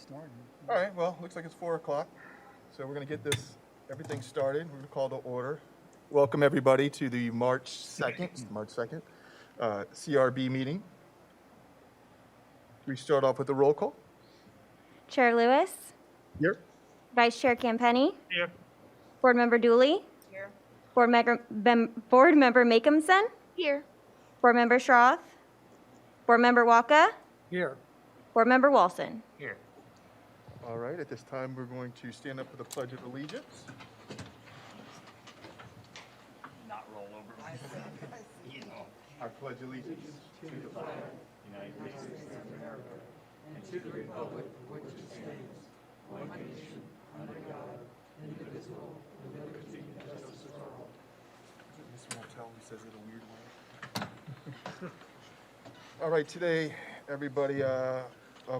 morning. All right, well, looks like it's 4 o'clock. So we're going to get everything started. We're going to call to order. Welcome, everybody, to the March 2nd, CRB meeting. We start off with the roll call. Chair Lewis, Here. Vice Chair Campenny, Here. Board Member Dooley, Here. Board Member Makeumson, Here. Board Member Schroth, Board Member Waka, Here. Board Member Walson. Here. All right, at this time, we're going to stand up for the Pledge of Allegiance. Not roll over. You know. I pledge allegiance to the flag United States of America. Mr. Martell, he says it a weird way. All right, today, everybody,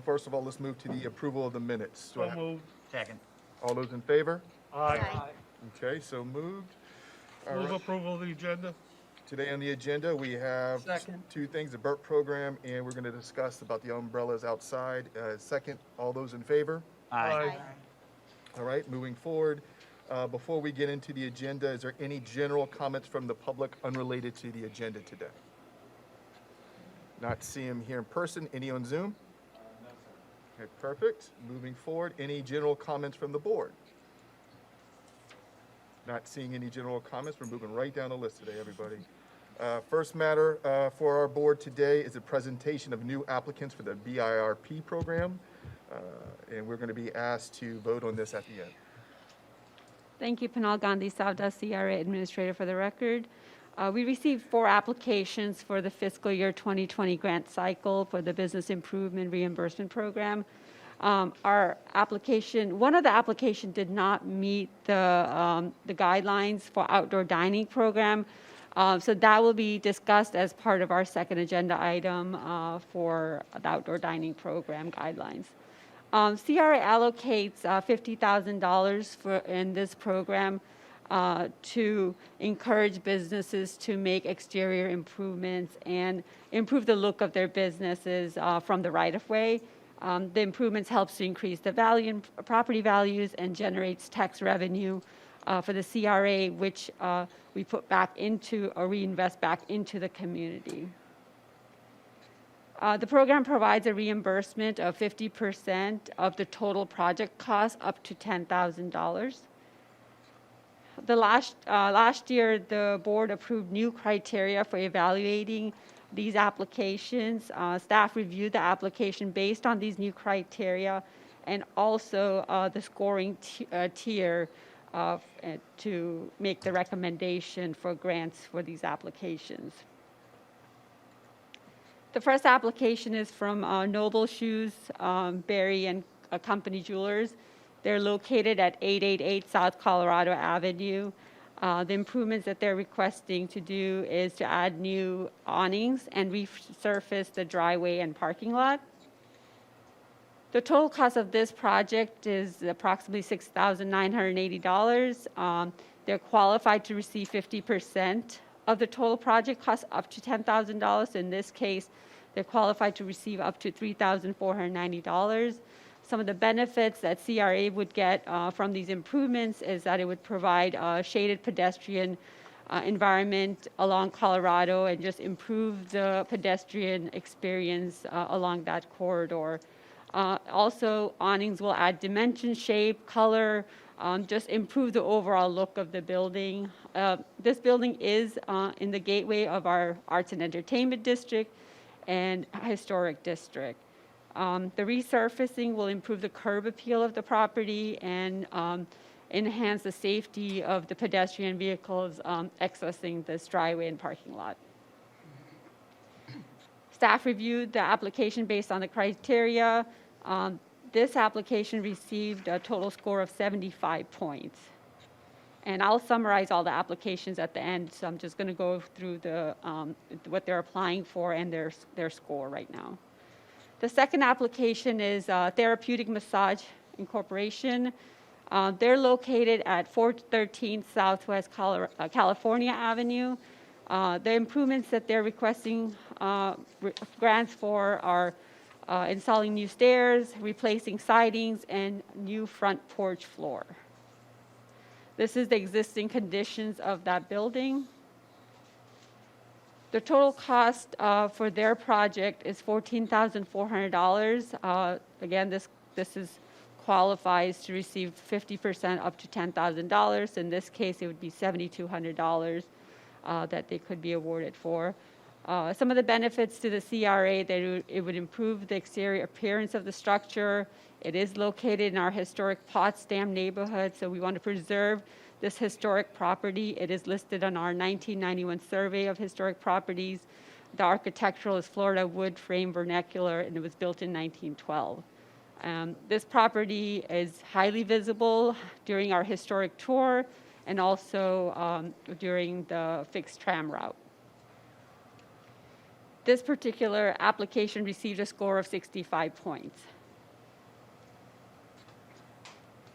first of all, let's move to the approval of the minutes. Do I So have- moved. Second. All those in favor? Aye. Okay, so moved. All Move right. approval of the agenda. Today on the agenda, we have Second. two things, the Birp program, and we're going to discuss about the umbrellas outside. Second, all those in favor? Aye. All right, moving forward. Before we get into the agenda, is there any general comments from the public unrelated to the agenda today? Not seeing them here in person. Any on Zoom? No, sir. Okay, perfect. Moving forward, any general comments from the board? Not seeing any general comments. We're moving right down the list today, everybody. First matter for our board today is a presentation of new applicants for the BIRP program. And we're going to be asked to vote on this at the end. Thank you, Panal Gandhi Savda, CRA Administrator for the record. We received 4 applications for the fiscal year 2020 grant cycle for the Business Improvement Reimbursement Program. Our application, one of the applications did not meet the guidelines for outdoor dining program. So that will be discussed as part of our second agenda item for the outdoor dining program guidelines. CRA allocates $50,000 in this program to encourage businesses to make exterior improvements and improve the look of their businesses from the right-of-way. The improvements helps to increase the value in property values and generates tax revenue for the CRA, which we put back into or reinvest back into the community. The program provides a reimbursement of 50% of the total project cost up to $10,000. The last year, the board approved new criteria for evaluating these applications. Staff reviewed the application based on these new criteria and also the scoring tier to make the recommendation for grants for these applications. The first application is from Noble Shoes, Berry and Company Jewelers. They're located at 888 South Colorado Avenue. The improvements that they're requesting to do is to add new awnings and resurface the driveway and parking lot. The total cost of this project is approximately $6,980. They're qualified to receive 50% of the total project cost up to $10,000. In this case, they're qualified to receive up to $3,490. Some of the benefits that CRA would get from these improvements is that it would provide a shaded pedestrian environment along Colorado and just improve the pedestrian experience along that corridor. Also, awnings will add dimension, shape, color, just improve the overall look of the building. This building is in the gateway of our Arts and Entertainment District and Historic District. The resurfacing will improve the curb appeal of the property and enhance the safety of the pedestrian vehicles accessing this driveway and parking lot. Staff reviewed the application based on the criteria. This application received a total score of 75 points. And I'll summarize all the applications at the end, so I'm just going to go through what they're applying for and their score right now. The second application is Therapeutic Massage Incorporation. They're located at 413 Southwest California Avenue. The improvements that they're requesting grants for are installing new stairs, replacing sidings, and new front porch floor. This is the existing conditions of that building. The total cost for their project is $14,400. Again, this qualifies to receive 50% up to $10,000. In this case, it would be $7,200 that they could be awarded for. Some of the benefits to the CRA, that it would improve the exterior appearance of the structure. It is located in our historic Potsdam neighborhood, so we want to preserve this historic property. It is listed on our 1991 survey of historic properties. The architectural is Florida wood frame vernacular, and it was built in 1912. This property is highly visible during our historic tour and also during the fixed tram route. This particular application received a score of 65 points.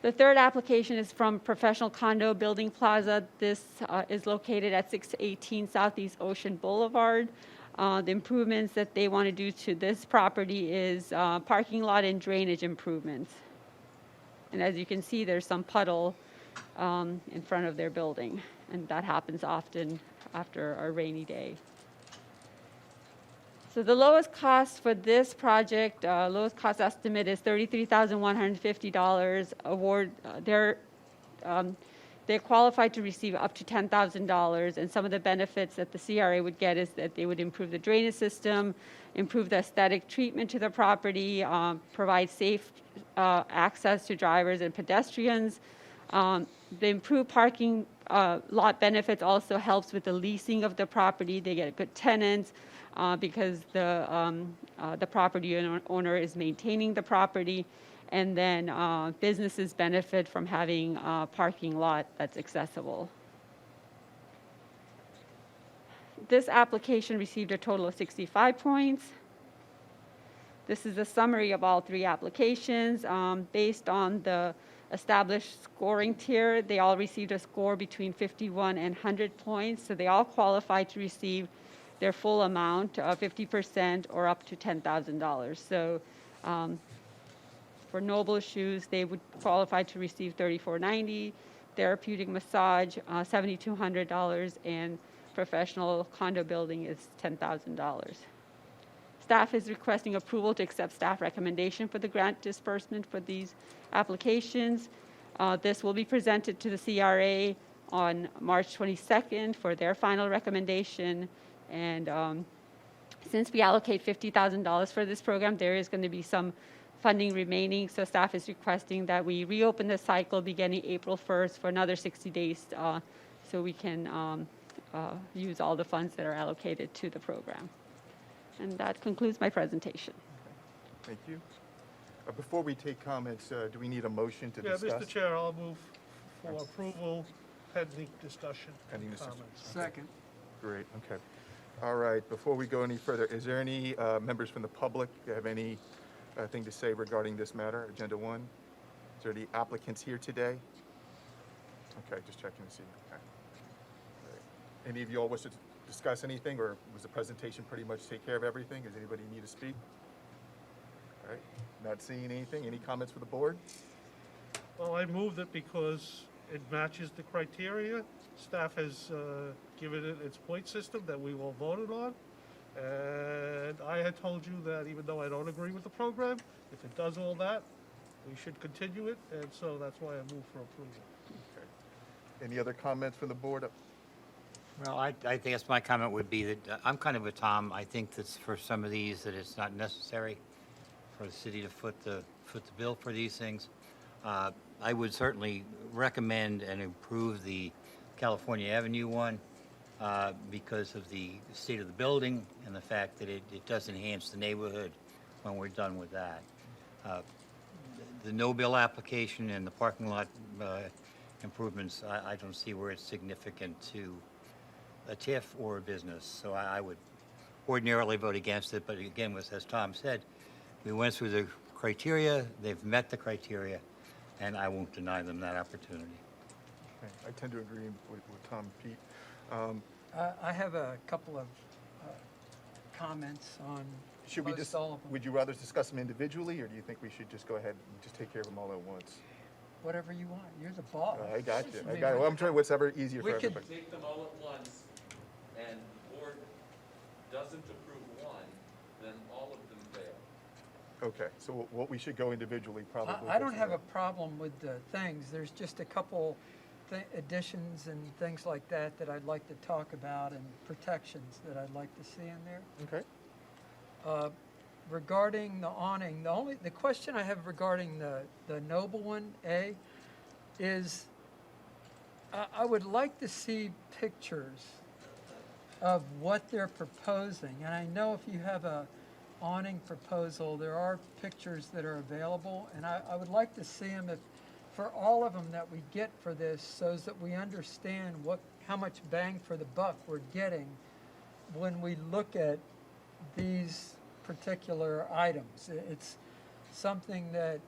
The third application is from Professional Condo Building Plaza. This is located at 618 Southeast Ocean Boulevard. The improvements that they want to do to this property is parking lot and drainage improvements. And as you can see, there's some puddle in front of their building, and that happens often after a rainy day. So the lowest cost for this project, lowest cost estimate is $33,150. Award, they're qualified to receive up to $10,000, and some of the benefits that the CRA would get is that they would improve the drainage system, improve the aesthetic treatment to the property, provide safe access to drivers and pedestrians. The improved parking lot benefits also helps with the leasing of the property. They get good tenants. Because the property owner is maintaining the property, and then businesses benefit from having a parking lot that's accessible. This application received a total of 65 points. This is a summary of all three applications. Based on the established scoring tier, they all received a score between 51 and 100 points, so they all qualify to receive their full amount of 50% or up to $10,000. So for Noble Shoes, they would qualify to receive $3,490, Therapeutic Massage, $7,200, and Professional Condo Building is $10,000. Staff is requesting approval to accept staff recommendation for the grant disbursement for these applications. This will be presented to the CRA on March 22nd for their final recommendation. And since we allocate $50,000 for this program, there is going to be some funding remaining. So staff is requesting that we reopen the cycle beginning April 1st for another 60 days so we can use all the funds that are allocated to the program. And that concludes my presentation. Thank you. Before we take comments, do we need a motion to discuss? Yeah, Mr. Chair, I'll move for approval pending discussion. Pending discussion. Comments. Second. Great, okay. All right, before we go any further, is there any members from the public that have any thing to say regarding this matter, Agenda 1? Is there any applicants here today? Okay, just checking to see. Okay. All right. Any of you all wish to discuss anything, or was the presentation pretty much take care of everything? Does anybody need to speak? All right, not seeing anything. Any comments for the board? Well, I moved it because it matches the criteria. Staff has given it its point system that we all voted on. And I had told you that even though I don't agree with the program, if it does all that, we should continue it. And so that's why I moved for approval. Okay. Any other comments from the board? Well, I guess my comment would be that I'm kind of with Tom. I think that for some of these that it's not necessary for the city to foot the bill for these things. I would certainly recommend and improve the California Avenue one because of the state of the building and the fact that it does enhance the neighborhood when we're done with that. The no-bill application and the parking lot improvements, I don't see where it's significant to a TIF or a business, so I would ordinarily vote against it, but again, as Tom said, we went through the criteria, they've met the criteria, and I won't deny them that opportunity. Okay. I tend to agree with Tom and Pete. I have a couple of comments on Should we most just, all of them. would you rather discuss them individually, or do you think we should just go ahead and just take care of them all at once? Whatever you want. You're the boss. I got you. I I mean, got it. Well, I'm trying whatever easier we for could- everybody. Take them all at once, and the board doesn't approve one, then all of them fail. Okay, so what we should go individually probably. I don't have a problem with the things. There's just a couple additions and things like that that I'd like to talk about, and protections that I'd like to see in there. Okay, Regarding the awning, the question I have regarding the Noble one, A, is I would like to see pictures of what they're proposing. And I know if you have a awning proposal, there are pictures that are available, and I would like to see them for all of them that we get for this, so that we understand how much bang for the buck we're getting when we look at these particular items. It's something that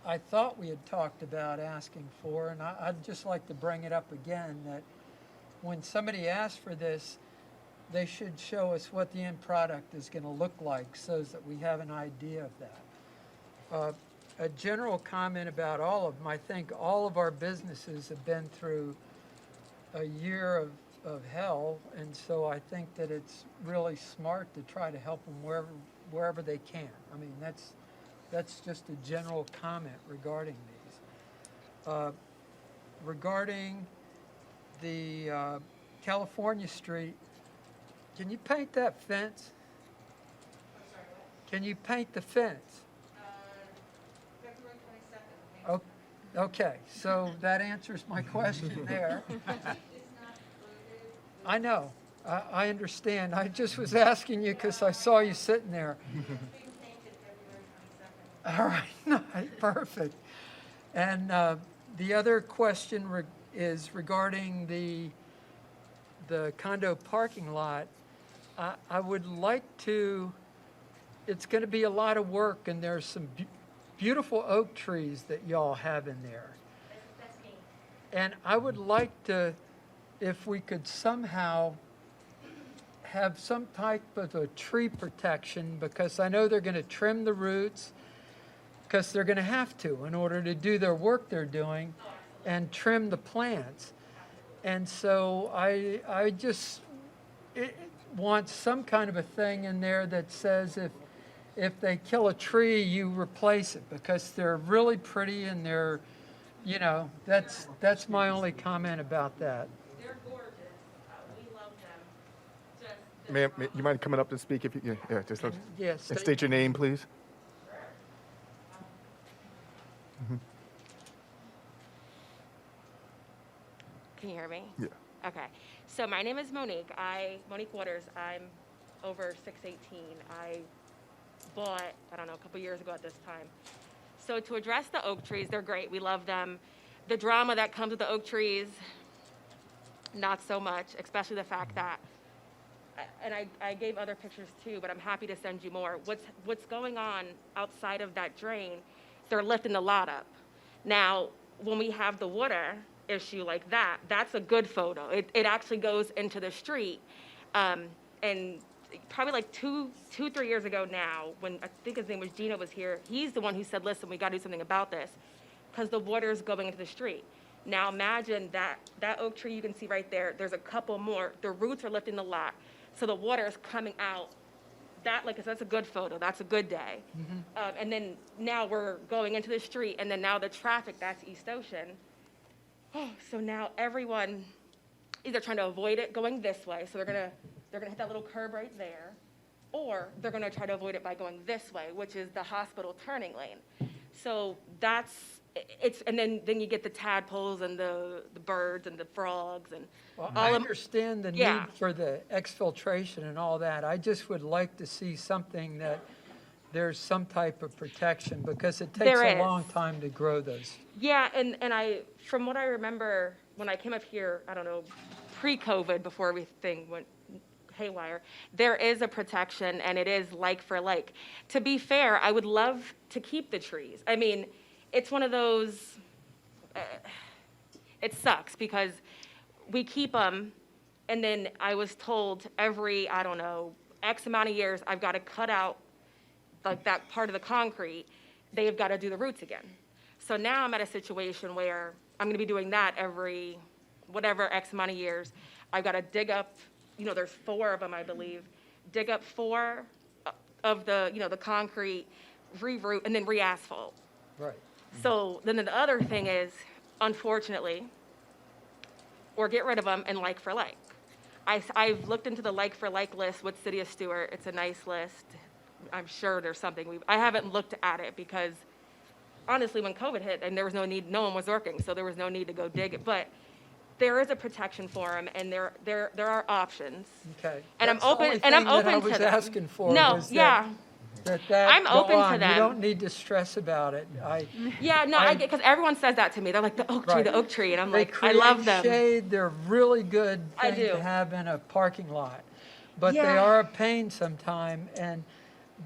I thought we had talked about asking for, and I'd just like to bring it up again, that when somebody asks for this, they should show us what the end product is going to look like, so that we have an idea of that. A general comment about all of them: I think all of our businesses have been through a year of hell, and so I think that it's really smart to try to help them wherever they can. I mean, that's just a general comment regarding these. Regarding the California Street, can you paint that fence? Can you paint the fence? February 22nd. Okay, so that answers my question there. I know, I understand. I just was asking you because I saw you sitting there. All right, perfect. And the other question is regarding the condo parking lot. I would like to, it's going to be a lot of work, and there's some beautiful oak trees that y'all have in there. That's me. And I would like to, if we could somehow have some type of a tree protection, because I know they're going to trim the roots, because they're going to have to in order to do their work they're doing, and trim the plants. And so I just want some kind of a thing in there that says if they kill a tree, you replace it, because they're really pretty, and they're, that's my only comment about that. They're gorgeous. We love them. Just ma'am, you mind coming up to speak if you, yeah, just, and Yes. state your name, please? Can you hear me? Yeah. Okay. So my name is Monique. Monique Waters. I'm over 6'18". I bought, I don't know, a couple years ago at this time. So to address the oak trees, they're great. We love them. The drama that comes with the oak trees, not so much, especially the fact that, and I gave other pictures too, but I'm happy to send you more. What's going on outside of that drain, they're lifting the lot up. Now, when we have the water issue like that, that's a good photo. It actually goes into the street. And probably like 3 years ago now, when I think his name was Gino was here, he's the one who said, listen, we got to do something about this, because the water is going into the street. Now imagine that oak tree you can see right there, there's a couple more, the roots are lifting the lot, so the water is coming out. That's a good photo, that's a good day. And then now we're going into the street, and then now the traffic, that's East Ocean. Oh, so now everyone, either trying to avoid it going this way, so they're gonna hit that little curb right there, or they're gonna try to avoid it by going this way, which is the hospital turning lane. So and then you get the tadpoles and the birds and the frogs and Well, all I of- understand the Yeah. need for the exfiltration and all that. I just would like to see something that there's some type of protection, because it takes There a is. long time to grow those. Yeah, and from what I remember, when I came up here, I don't know, pre-COVID, before everything went haywire, there is a protection, and it is like for like. To be fair, I would love to keep the trees. I mean, it's one of those, it sucks, because we keep them, and then I was told every, I don't know, X amount of years, I've got to cut out like that part of the concrete, they've got to do the roots again. So now I'm at a situation where I'm going to be doing that every whatever X amount of years. I've got to dig up, there's 4 of them, I believe, dig up 4 of the, the concrete, re-root, and then re-asphalt. Right. So then the other thing is, unfortunately, or get rid of them and like for like. I've looked into the like for like list with City of Stewart. It's a nice list. I'm sure there's something I haven't looked at it because honestly, when COVID hit and there was no need, no one was working, so there was no need to go dig it. But there is a protection for them, and there are options. Okay. And I'm That's the open- only and I'm thing that open I to was them. asking for No, was yeah. that I'm go open to on. them. You don't need to stress about it. Yeah, no, I get, because everyone says that to me. They're like, the oak tree, Right. the oak tree. And I'm They like, I love create them. shade. They're really good I thing to do. have in a parking lot. But they Yeah. are a pain sometime, and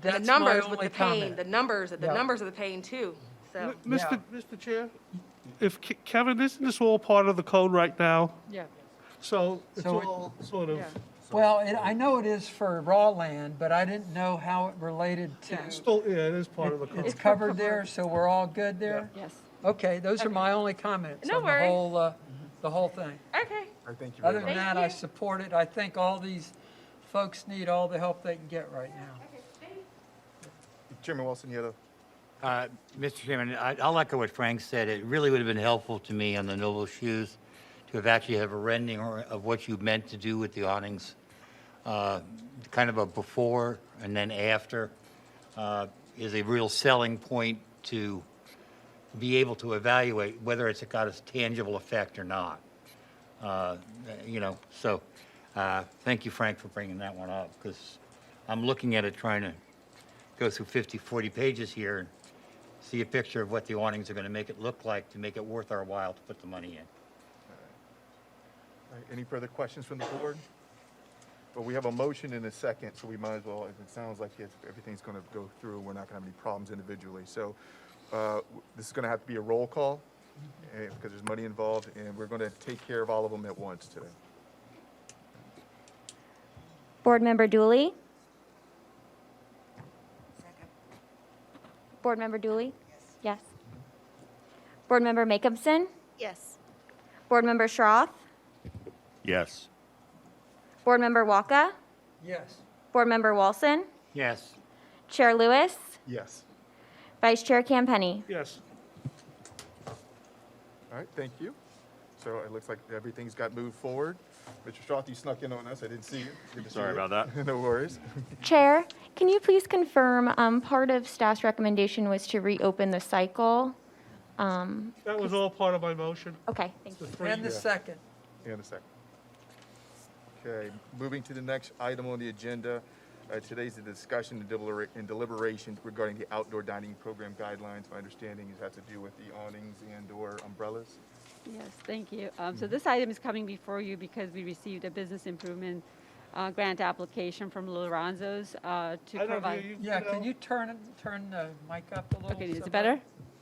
The that's my numbers with only the pain, comment. the numbers Yeah. of the pain too. So, Mr. Chair, if Kevin, isn't this all part of the code right now? yeah. So it's So it- all sort of, Well, I know it is for raw land, but I didn't know how it related to. still, yeah, it is part of the It's code. covered there, so we're all good there? Yes. Okay, those are my only comments No on worries. the whole thing. Okay. All right, thank you very Other much. than that, I support it. I think all these folks need all the help they can get right now. Chairman Wilson, you had a, Mr. Chairman, I'll echo what Frank said. It really would have been helpful to me on the Noble Shoes to have actually have a rendering of what you meant to do with the awnings, kind of a before and then after, is a real selling point to be able to evaluate whether it's got a tangible effect or not. So thank you, Frank, for bringing that one up, because I'm looking at it trying to go through 50, 40 pages here and see a picture of what the awnings are going to make it look like to make it worth our while to put the money in. all right, any further questions from the board? Well, we have a motion and a second, so we might as well, if it sounds like everything's going to go through, we're not going to have any problems individually. So this is going to have to be a roll call because there's money involved, and we're going to take care of all of them at once today. Board Member Dooley? Board Member Dooley? Yes. Board Member Jacobson? Yes. Board Member Schroth? Yes. Board Member Walker? Yes. Board Member Walson? Yes. Chair Lewis? Yes. Vice Chair Campenny? yes. All right, thank you. So it looks like everything's got moved forward. Mr. Stroth, you snuck in on us. I didn't see you. Good to see Sorry you. about that. No worries. Chair, can you please confirm, part of staff's recommendation was to reopen the cycle? That was all part of my motion. Okay, thank you. And the second. And a second. Okay, moving to the next item on the agenda. Today's the discussion and deliberation regarding the outdoor dining program guidelines. My understanding is it has to do with the awnings and/or umbrellas. Yes, thank you. So this item is coming before you because we received a business improvement grant application from Lorenzo's to I don't provide. Yeah, hear you know. can you turn the mic up a little? Okay, is it somebody? better?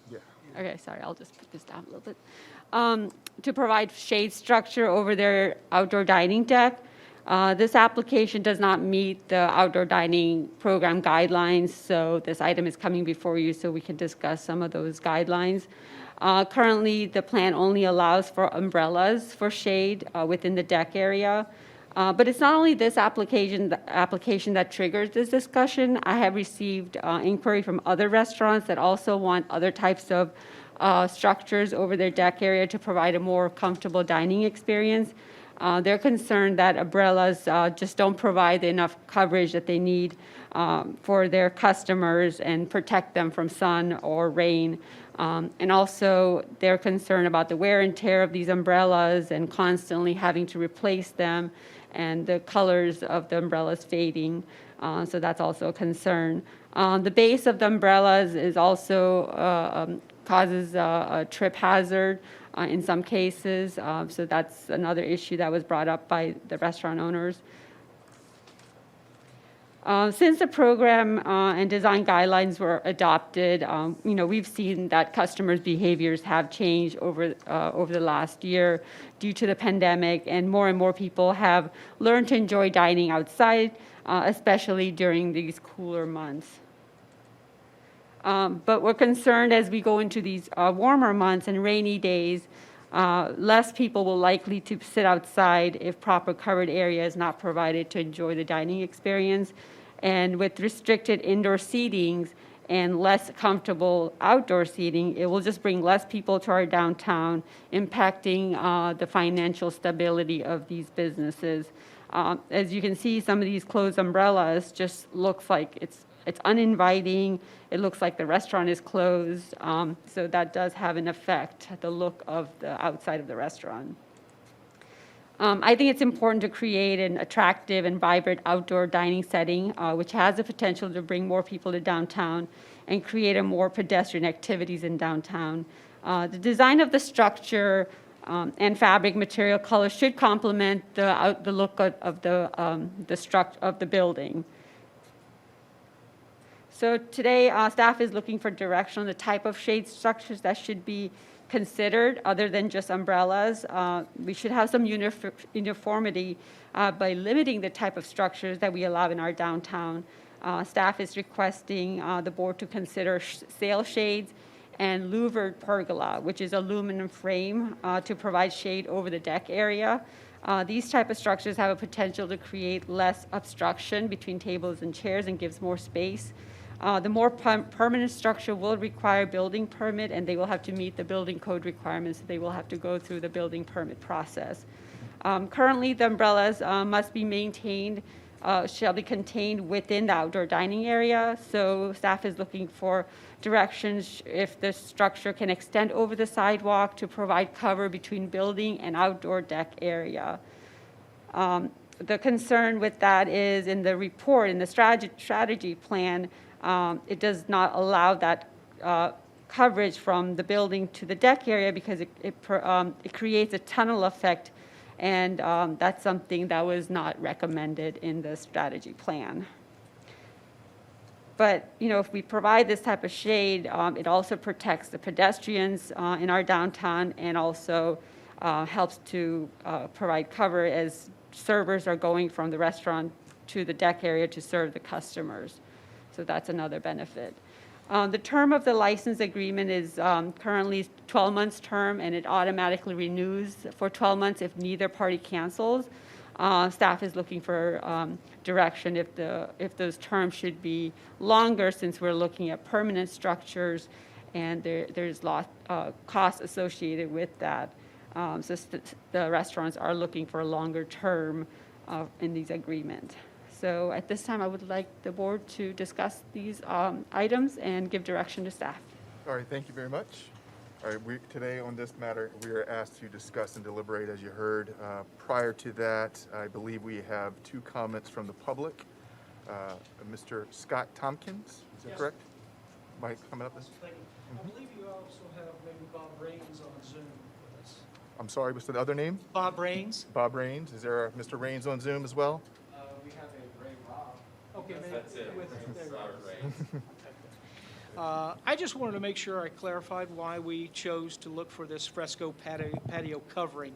Yeah. Okay, sorry, I'll just put this down a little bit. To provide shade structure over their outdoor dining deck. This application does not meet the outdoor dining program guidelines, so this item is coming before you so we can discuss some of those guidelines. Currently, the plan only allows for umbrellas for shade within the deck area. But it's not only this application that triggers this discussion. I have received inquiry from other restaurants that also want other types of structures over their deck area to provide a more comfortable dining experience. They're concerned that umbrellas just don't provide enough coverage that they need for their customers and protect them from sun or rain. And also, they're concerned about the wear and tear of these umbrellas and constantly having to replace them and the colors of the umbrellas fading. So that's also a concern. The base of the umbrellas is also causes a trip hazard in some cases. So that's another issue that was brought up by the restaurant owners. Since the program and design guidelines were adopted, we've seen that customers' behaviors have changed over the last year due to the pandemic, and more people have learned to enjoy dining outside, especially during these cooler months. But we're concerned as we go into these warmer months and rainy days, less people will likely to sit outside if proper covered area is not provided to enjoy the dining experience. And with restricted indoor seatings and less comfortable outdoor seating, it will just bring less people to our downtown, impacting the financial stability of these businesses. As you can see, some of these closed umbrellas just looks like it's uninviting. It looks like the restaurant is closed. So that does have an effect, the look of the outside of the restaurant. I think it's important to create an attractive and vibrant outdoor dining setting, which has the potential to bring more people to downtown and create a more pedestrian activities in downtown. The design of the structure and fabric material color should complement the look of the building. So today, staff is looking for direction on the type of shade structures that should be considered other than just umbrellas. We should have some uniformity by limiting the type of structures that we allow in our downtown. Staff is requesting the board to consider sail shades and louvered pergola, which is aluminum frame to provide shade over the deck area. These type of structures have a potential to create less obstruction between tables and chairs and gives more space. The more permanent structure will require building permit, and they will have to meet the building code requirements. They will have to go through the building permit process. Currently, the umbrellas must be maintained, shall be contained within the outdoor dining area. So staff is looking for directions if the structure can extend over the sidewalk to provide cover between building and outdoor deck area. The concern with that is in the report, in the strategy plan, it does not allow that coverage from the building to the deck area because it creates a tunnel effect, and that's something that was not recommended in the strategy plan. But, if we provide this type of shade, it also protects the pedestrians in our downtown and also helps to provide cover as servers are going from the restaurant to the deck area to serve the customers. So that's another benefit. The term of the license agreement is currently 12 months term, and it automatically renews for 12 months if neither party cancels. Staff is looking for direction if those terms should be longer, since we're looking at permanent structures and there's costs associated with that. So the restaurants are looking for a longer term in these agreements. So at this time, I would like the board to discuss these items and give direction to staff. All right, thank you very much. All right, today on this matter, we are asked to discuss and deliberate, as you heard. Prior to that, I believe we have two comments from the public. Mr. Scott Tompkins, is that correct? Mike, coming up? I believe you also have maybe Bob Rains on Zoom with us. I'm sorry, what's the other name? Bob Rains? Bob Rains. Is there a Mr. Rains on Zoom as well? We have a Ray Rob. Okay, That's it. there Robert you Ray. go. I just wanted to make sure I clarified why we chose to look for this fresco patio covering.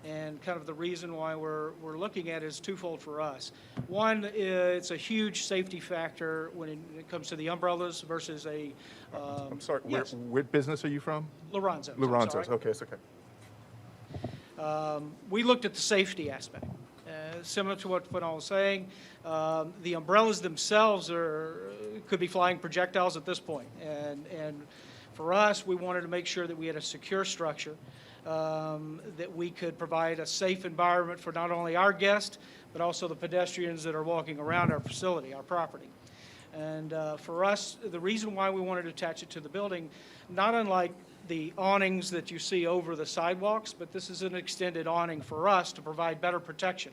And kind of the reason why we're looking at it is twofold for us. One, it's a huge safety factor when it comes to the umbrellas versus a... I'm sorry, yes. what business are you from? Lorenzo's. Lorenzo's, okay, it's okay. We looked at the safety aspect. Similar to what I was saying, the umbrellas themselves could be flying projectiles at this point. And for us, we wanted to make sure that we had a secure structure, that we could provide a safe environment for not only our guests, but also the pedestrians that are walking around our facility, our property. And for us, the reason why we wanted to attach it to the building, not unlike the awnings that you see over the sidewalks, but this is an extended awning for us to provide better protection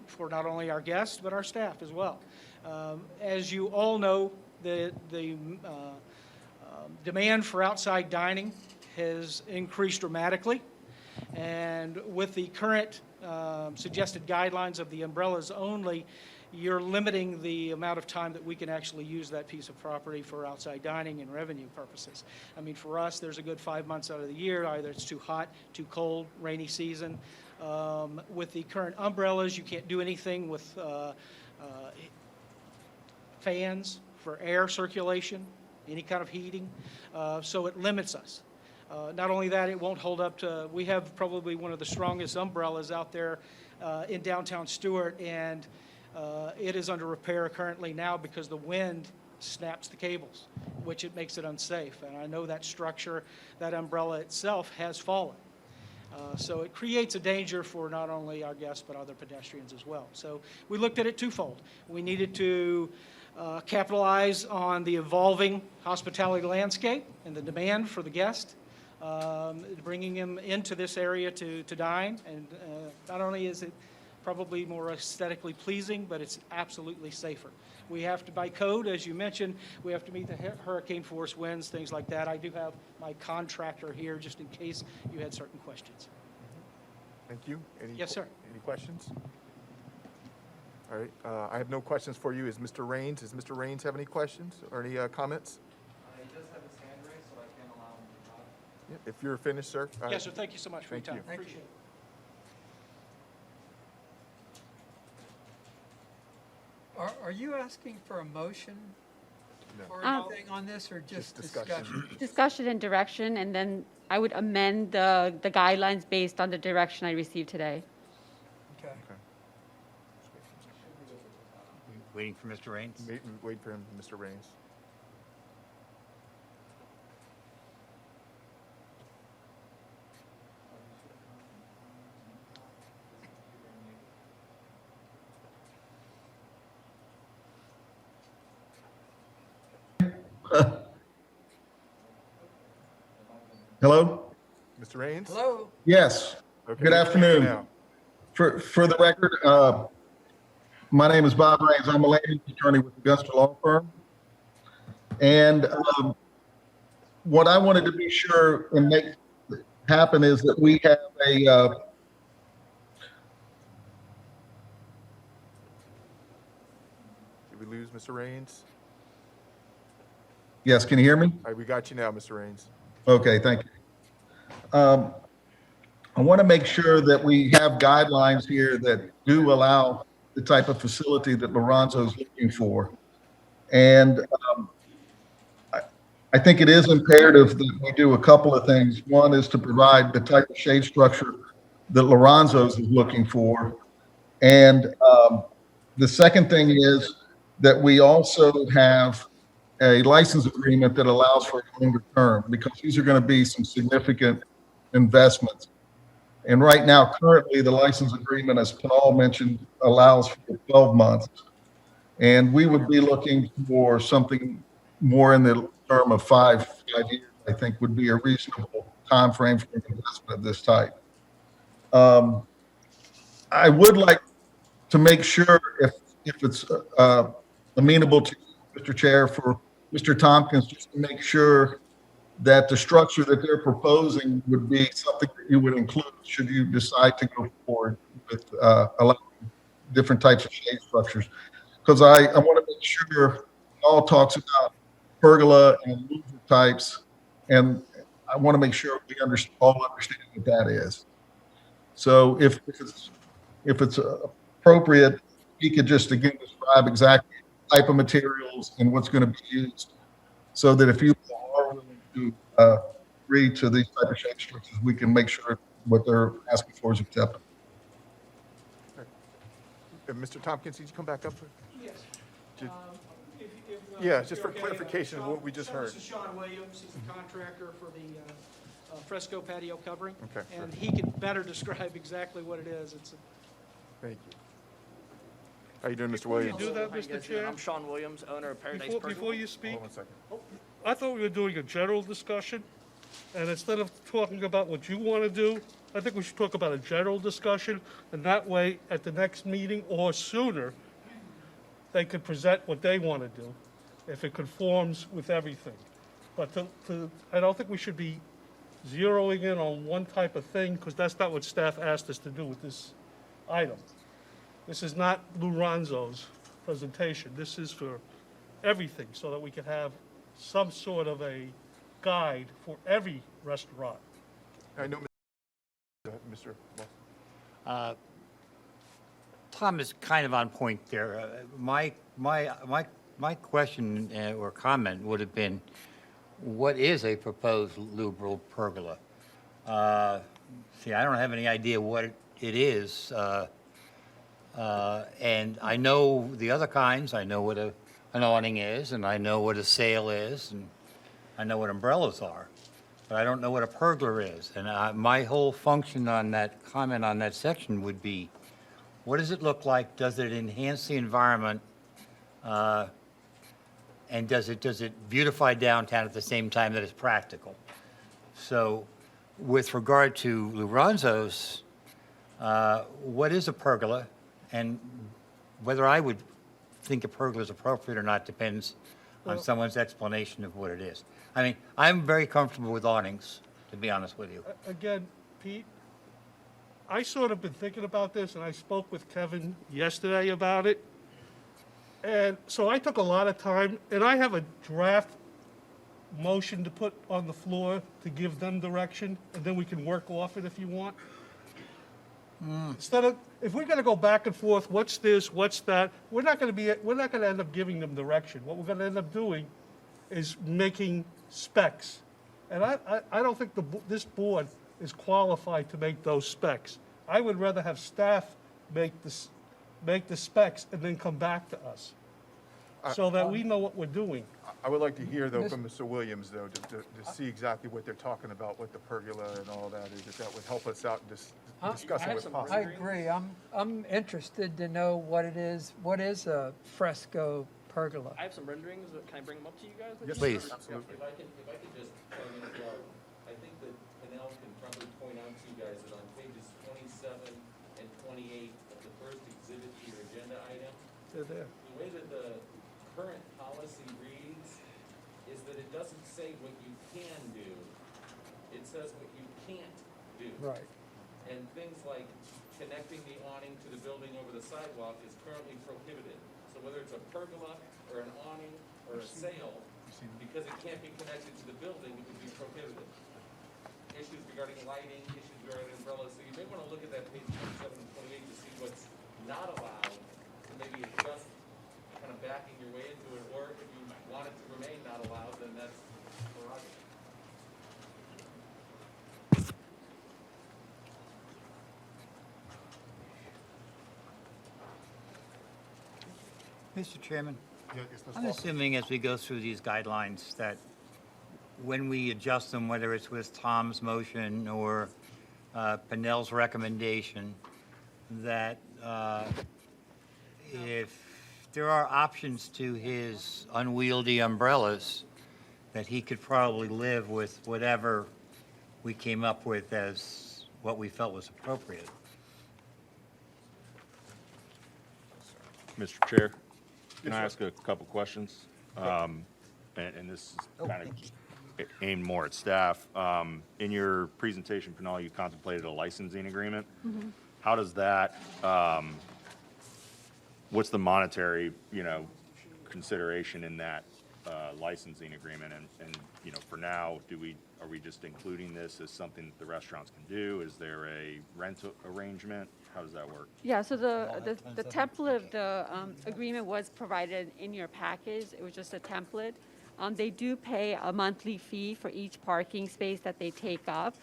for not only our guests, but our staff as well. As you all know, the demand for outside dining has increased dramatically, and with the current suggested guidelines of the umbrellas only, you're limiting the amount of time that we can actually use that piece of property for outside dining and revenue purposes. I mean, for us, there's a good 5 months out of the year, either it's too hot, too cold, rainy season. With the current umbrellas, you can't do anything with fans for air circulation, any kind of heating, so it limits us. Not only that, it won't hold up to, we have probably one of the strongest umbrellas out there in downtown Stewart, and it is under repair currently now because the wind snaps the cables, which it makes it unsafe. And I know that structure, that umbrella itself has fallen. So it creates a danger for not only our guests, but other pedestrians as well. So we looked at it twofold. We needed to capitalize on the evolving hospitality landscape and the demand for the guest, bringing them into this area to dine. And not only is it probably more aesthetically pleasing, but it's absolutely safer. We have to, by code, as you mentioned, we have to meet the hurricane force winds, things like that. I do have my contractor here just in case you had certain questions. Thank you. Yes, sir. Any questions? All right, I have no questions for you. Does Mr. Raines have any questions or any comments? He does have his hand raised, so I can't allow him to talk. Yeah, if you're finished, sir. Yes, sir. Thank you so much for your Thank time. you. Appreciate it. Are you asking for a motion No. or Oh. anything on this, or just discussion. discussion? Discussion and direction, and then I would amend the guidelines based on the direction I received today. Okay. Waiting for Mr. Raines? Wait for him, Mr. Raines. Hello? Mr. Raines? Hello? Yes. Okay, Good afternoon. now. For the record, my name is Bob Raines. I'm a land attorney with Augusta Law Firm. And what I wanted to be sure and make happen is that we have a Did we lose Mr. Raines? yes, can you hear me? All right, we got you now, Mr. Raines. Okay, thank you. I want to make sure that we have guidelines here that do allow the type of facility that Lorenzo's looking for. And I think it is imperative that we do a couple of things. One is to provide the type of shade structure that Lorenzo's is looking for. And the second thing is that we also have a license agreement that allows for a longer term, because these are going to be some significant investments. And right now, currently, the license agreement, as Paul mentioned, allows for 12 months. And we would be looking for something more in the term of five years, I think would be a reasonable time frame for an investment of this type. I would like to make sure if it's amenable to Mr. Chair, for Mr. Tompkins, just to make sure that the structure that they're proposing would be something that you would include should you decide to go forward with allowing different types of shade structures. Because I want to make sure it all talks about pergola and louver types, and I want to make sure we all understand what that is. So if it's appropriate, he could just again describe exactly the type of materials and what's going to be used, so that if you are willing to agree to these type of shade structures, we can make sure what they're asking for is acceptable. Mr. Tompkins, did you come back up? Yes. Did- If, Yeah, if just you're for okay, clarification of what we just heard. This is Sean Williams, he's the contractor for the Fresco patio covering. Okay, sure. And he can better describe exactly what it is. It's, Thank you. How you doing, Mr. Before you Williams? do that, How you Mr. guys doing? Chair, I'm Sean Williams, owner of Paradise before Pergola. you speak, Hold on a second. I thought we were doing a general discussion, and instead of talking about what you want to do, I think we should talk about a general discussion, and that way, at the next meeting or sooner, they could present what they want to do, if it conforms with everything. But I don't think we should be zeroing in on one type of thing, because that's not what staff asked us to do with this item. This is not Lou Ronzo's presentation. This is for everything, so that we can have some sort of a guide for every restaurant. I know, Mr. Moss. Tom is kind of on point there. My question or comment would have been, what is a proposed liberal pergola? See, I don't have any idea what it is. And I know the other kinds. I know what an awning is, and I know what a sail is, and I know what umbrellas are. But I don't know what a pergola is. And my whole function on that comment on that section would be, what does it look like? Does it enhance the environment? And does it beautify downtown at the same time that it's practical? So with regard to Luranzo's, what is a pergola? And whether I would think a pergola is appropriate or not depends on someone's explanation of what it is. I mean, I'm very comfortable with awnings, to be honest with you. Again, Pete, I sort of been thinking about this, and I spoke with Kevin yesterday about it. And so I took a lot of time, and I have a draft motion to put on the floor to give them direction, and then we can work off it if you want. Instead of, if we're gonna go back and forth, what's this, what's that, we're not gonna end up giving them direction. What we're gonna end up doing is making specs. And I don't think this board is qualified to make those specs. I would rather have staff make the specs and then come back to us, so that we know what we're doing. I would like to hear, though, from Mr. Williams, though, to see exactly what they're talking about, what the pergola and all that is, if that would help us out in discussing what's I possible. agree. I'm interested to know what it is. What is a fresco pergola? I have some renderings. Can I bring them up to you guys? Yes, Please. absolutely. If I could just chime in as well, I think that Canal can probably point out to you guys that on pages 27 and 28 of the first exhibit to your agenda item, They're there. the way that the current policy reads is that it doesn't say what you can do, it says what you can't do. Right. And things like connecting the awning to the building over the sidewalk is currently prohibited. So whether it's a pergola or an awning or a sail, because it can't be connected to the building, it would be prohibited. Issues regarding lighting, issues regarding umbrellas, so you may want to look at that page 27 and 28 to see what's not allowed, and maybe adjust, kind of backing your way into it, or if you want it to remain not allowed, then that's prerogative. Mr. Chairman, Yeah, it's the I'm soft- assuming as we go through these guidelines that when we adjust them, whether it's with Tom's motion or Pinnell's recommendation, that if there are options to his unwieldy umbrellas, that he could probably live with whatever we came up with as what we felt was appropriate. Mr. Chair, can I ask a couple questions? And this is kind of aimed more at staff. In your presentation, Pinal, you contemplated a licensing agreement. How does that, what's the monetary, consideration in that licensing agreement? And for now, are we just including this as something that the restaurants can do? Is there a rental arrangement? How does that work? Yeah, so the template of the agreement was provided in your package. It was just a template. They do pay a monthly fee for each parking space that they take up.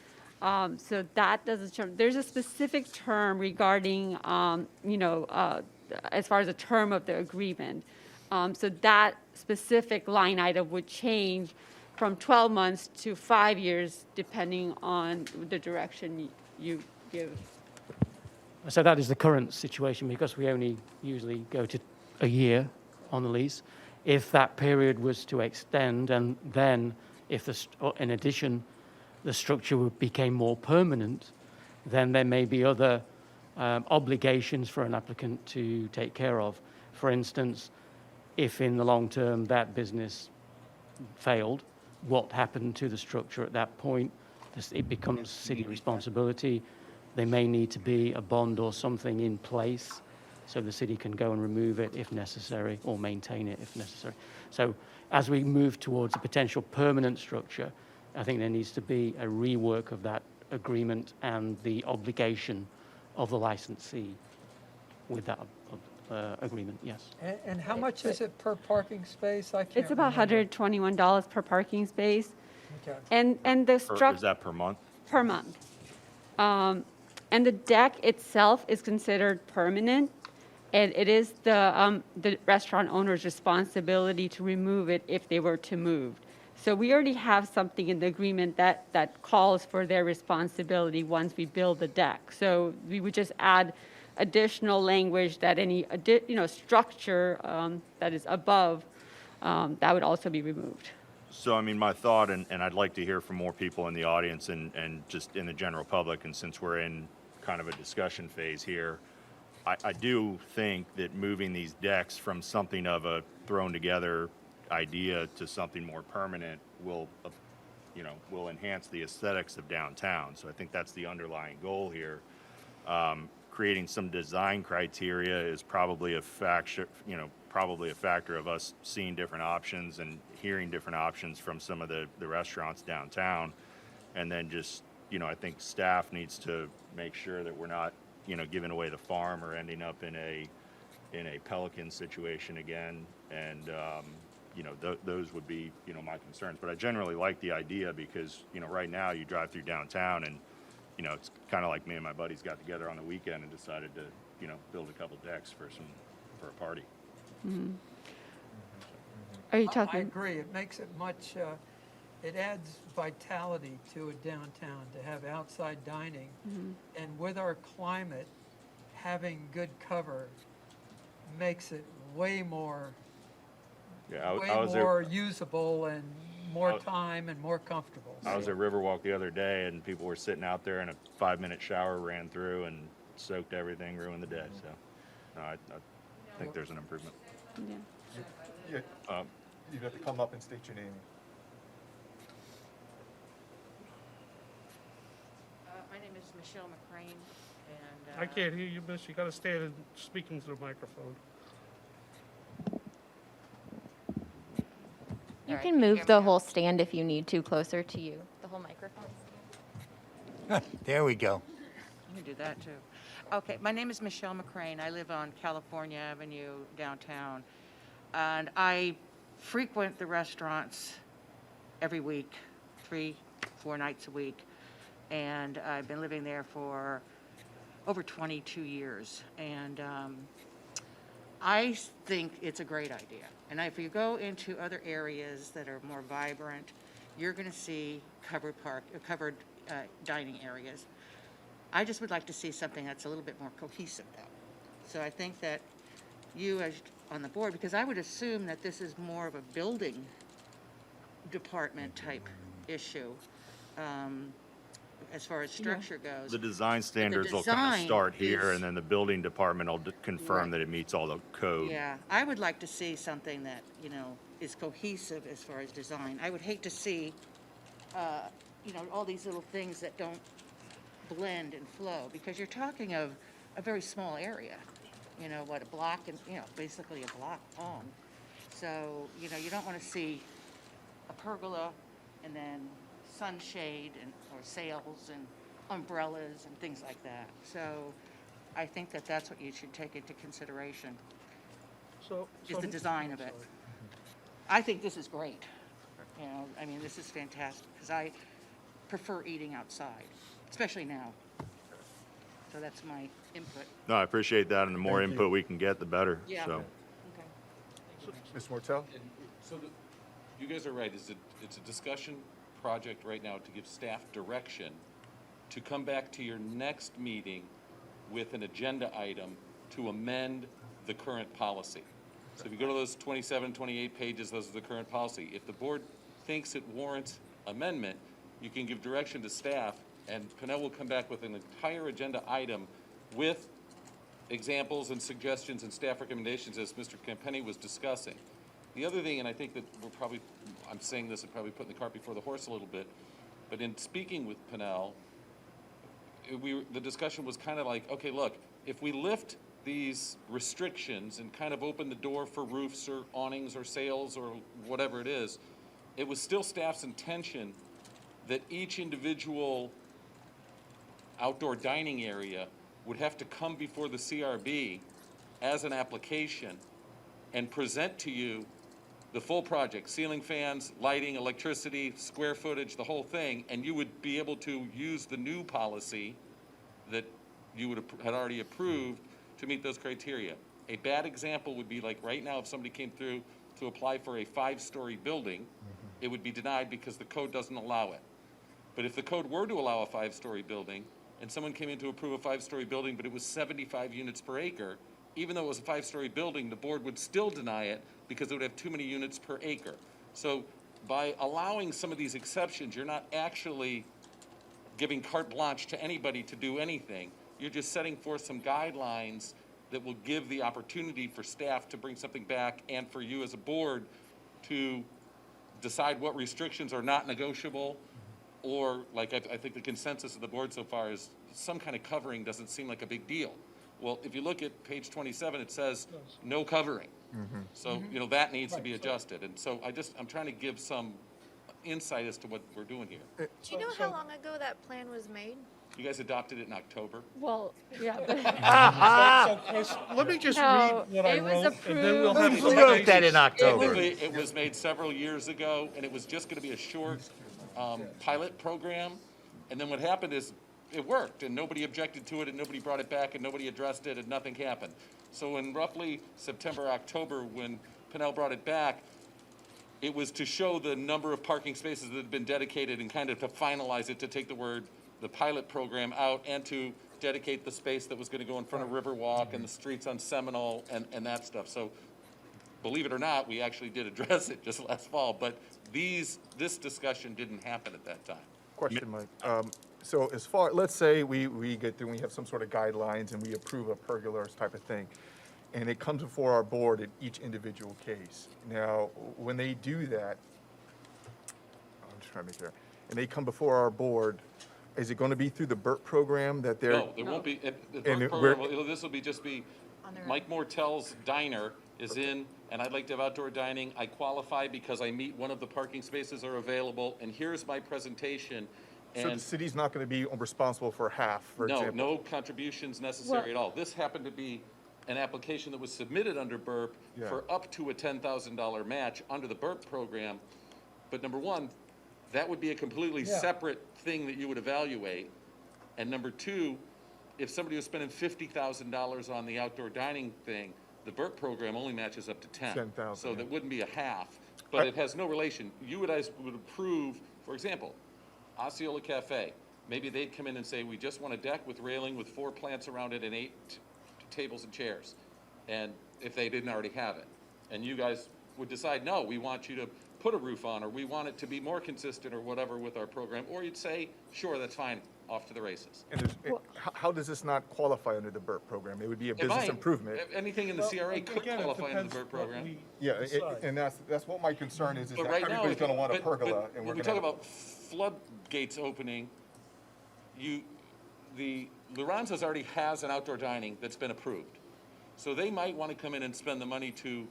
So that doesn't, there's a specific term regarding, as far as the term of the agreement. So that specific line item would change from 12 months to 5 years, depending on the direction you give. So that is the current situation, because we only usually go to a year on the lease. If that period was to extend, and then if in addition, the structure became more permanent, then there may be other obligations for an applicant to take care of. For instance, if in the long term that business failed, what happened to the structure at that point? It becomes city responsibility. There may need to be a bond or something in place so the city can go and remove it if necessary or maintain it if necessary. So as we move towards a potential permanent structure, I think there needs to be a rework of that agreement and the obligation of the licensee with that agreement, yes. And how much is it per parking space? I can't It's about remember. $121 per parking space. Okay. And the Or structure. is that per month? Per month. And the deck itself is considered permanent, and it is the restaurant owner's responsibility to remove it if they were to move. So we already have something in the agreement that calls for their responsibility once we build the deck. So we would just add additional language that any, structure that is above, that would also be removed. So, I mean, my thought, and I'd like to hear from more people in the audience and just in the general public, and since we're in kind of a discussion phase here, I do think that moving these decks from something of a thrown-together idea to something more permanent will enhance the aesthetics of downtown. So I think that's the underlying goal here. Creating some design criteria is probably a factor of us seeing different options and hearing different options from some of the restaurants downtown. And then just, I think staff needs to make sure that we're not, giving away the farm or ending up in a Pelican situation again. And, those would be, my concerns. But I generally like the idea because, right now you drive through downtown and, it's kind of like me and my buddies got together on the weekend and decided to, build a couple decks for a party. Mm-hmm. Are you I talking? agree. It makes it much, it adds vitality to a downtown to have outside dining. And with our climate, having good cover makes it way more usable and more time and more comfortable. I was at Riverwalk the other day and people were sitting out there and a 5-minute shower ran through and soaked everything, ruined the day. So no, I think there's an improvement. Yeah. Yeah, you have to come up and state your name. My name is Michelle McCrane, and I can't hear you, miss. You gotta stand and speak into the microphone. You All right, can can you move hear the me whole stand if you need to closer to you, the whole microphone. There we go. You can do that too. Okay, my name is Michelle McCrane. I live on California Avenue downtown, and I frequent the restaurants every week, 3-4 nights a week, and I've been living there for over 22 years, and I think it's a great idea. And if you go into other areas that are more vibrant, you're going to see covered dining areas. I just would like to see something that's a little bit more cohesive, though. So I think that you, as on the board, because I would assume that this is more of a building department type issue, as far as structure goes. The design standards will kind of design start here, is- and then the building department will confirm that it meets all the code. Yeah, I would like to see something that, is cohesive as far as design. I would hate to see, all these little things that don't blend and flow, because you're talking of a very small area, a block and, basically a block long. So, you don't want to see a pergola and then sunshade or sails and umbrellas and things like that. So I think that that's what you should take into consideration, is the design of it. I think this is great. This is fantastic, because I prefer eating outside, especially now. So that's my input. No, I appreciate that, and the more input we can get, the better. Yeah. So, Okay. Ms. Mortel? And so you guys are right, it's a discussion project right now to give staff direction to come back to your next meeting with an agenda item to amend the current policy. So if you go to those 27, 28 pages, those are the current policy. If the board thinks it warrants amendment, you can give direction to staff, and Pinnell will come back with an entire agenda item with examples and suggestions and staff recommendations, as Mr. Campenny was discussing. The other thing, and I think that I'm saying this and probably putting the cart before the horse a little bit, but in speaking with Pinnell, the discussion was kind of like, okay, look, if we lift these restrictions and kind of opened the door for roofs or awnings or sails or whatever it is, it was still staff's intention that each individual outdoor dining area would have to come before the CRB as an application and present to you the full project, ceiling fans, lighting, electricity, square footage, the whole thing, and you would be able to use the new policy that you had already approved to meet those criteria. A bad example would be like right now, if somebody came through to apply for a 5-story building, it would be denied because the code doesn't allow it. But if the code were to allow a 5-story building, and someone came in to approve a 5-story building, but it was 75 units per acre, even though it was a 5-story building, the board would still deny it because it would have too many units per acre. So by allowing some of these exceptions, you're not actually giving carte blanche to anybody to do anything. You're just setting forth some guidelines that will give the opportunity for staff to bring something back and for you as a board to decide what restrictions are not negotiable, or like I think the consensus of the board so far is some kind of covering doesn't seem like a big deal. Well, if you look at page 27, it says no covering. So, you know, that needs to be adjusted. And so I'm trying to give some insight as to what we're doing here. Do you know how long ago that plan was made? You guys adopted it in October. Well, yeah, but So Chris, let me just No, read what I it was wrote, and then we'll have approved. some Who wrote that in cases. October? It was made several years ago, and it was just going to be a short pilot program. And then what happened is it worked, and nobody objected to it, and nobody brought it back, and nobody addressed it, and nothing happened. So in roughly September, October, when Pinnell brought it back, it was to show the number of parking spaces that had been dedicated and kind of to finalize it, to take the pilot program out and to dedicate the space that was going to go in front of Riverwalk and the streets on Seminole and that stuff. So believe it or not, we actually did address it just last fall, but this discussion didn't happen at that time. Question, Mike. So as far, let's say we get through, we have some sort of guidelines and we approve a pergola type of thing, and it comes before our board in each individual case. Now, when they do that, I'm just trying to make sure, and they come before our board, is it going to be through the Birp program that they're? No, there won't be. The Birp program, this will just be Mike Mortel's diner is in, and I'd like to have outdoor dining. I qualify because I meet one of the parking spaces are available, and here's my presentation. So the city's not going to be responsible for half, for example? No contributions necessary at all. This happened to be an application that was submitted under Birp for up to a $10,000 match under the Birp program. But number one, that would be a completely separate thing that you would evaluate. And number two, if somebody was spending $50,000 on the outdoor dining thing, the Birp program only matches up to 10,000. So that wouldn't be a half, but it has no relation. You guys would approve, for example, Osceola Cafe. Maybe they'd come in and say, we just want a deck with railing with 4 plants around it and 8 tables and chairs. And if they didn't already have it. And you guys would decide, no, we want you to put a roof on, or we want it to be more consistent or whatever with our program. Or you'd say, sure, that's fine, off to the races. And how does this not qualify under the Birp program? It would be a business improvement. Anything in the CRA could qualify under the Birp program. And that's what my concern is But that right now, everybody's going to want a pergola. And when we talk about floodgates opening, the Lorenzo's already has an outdoor dining that's been approved. So they might want to come in and spend the money to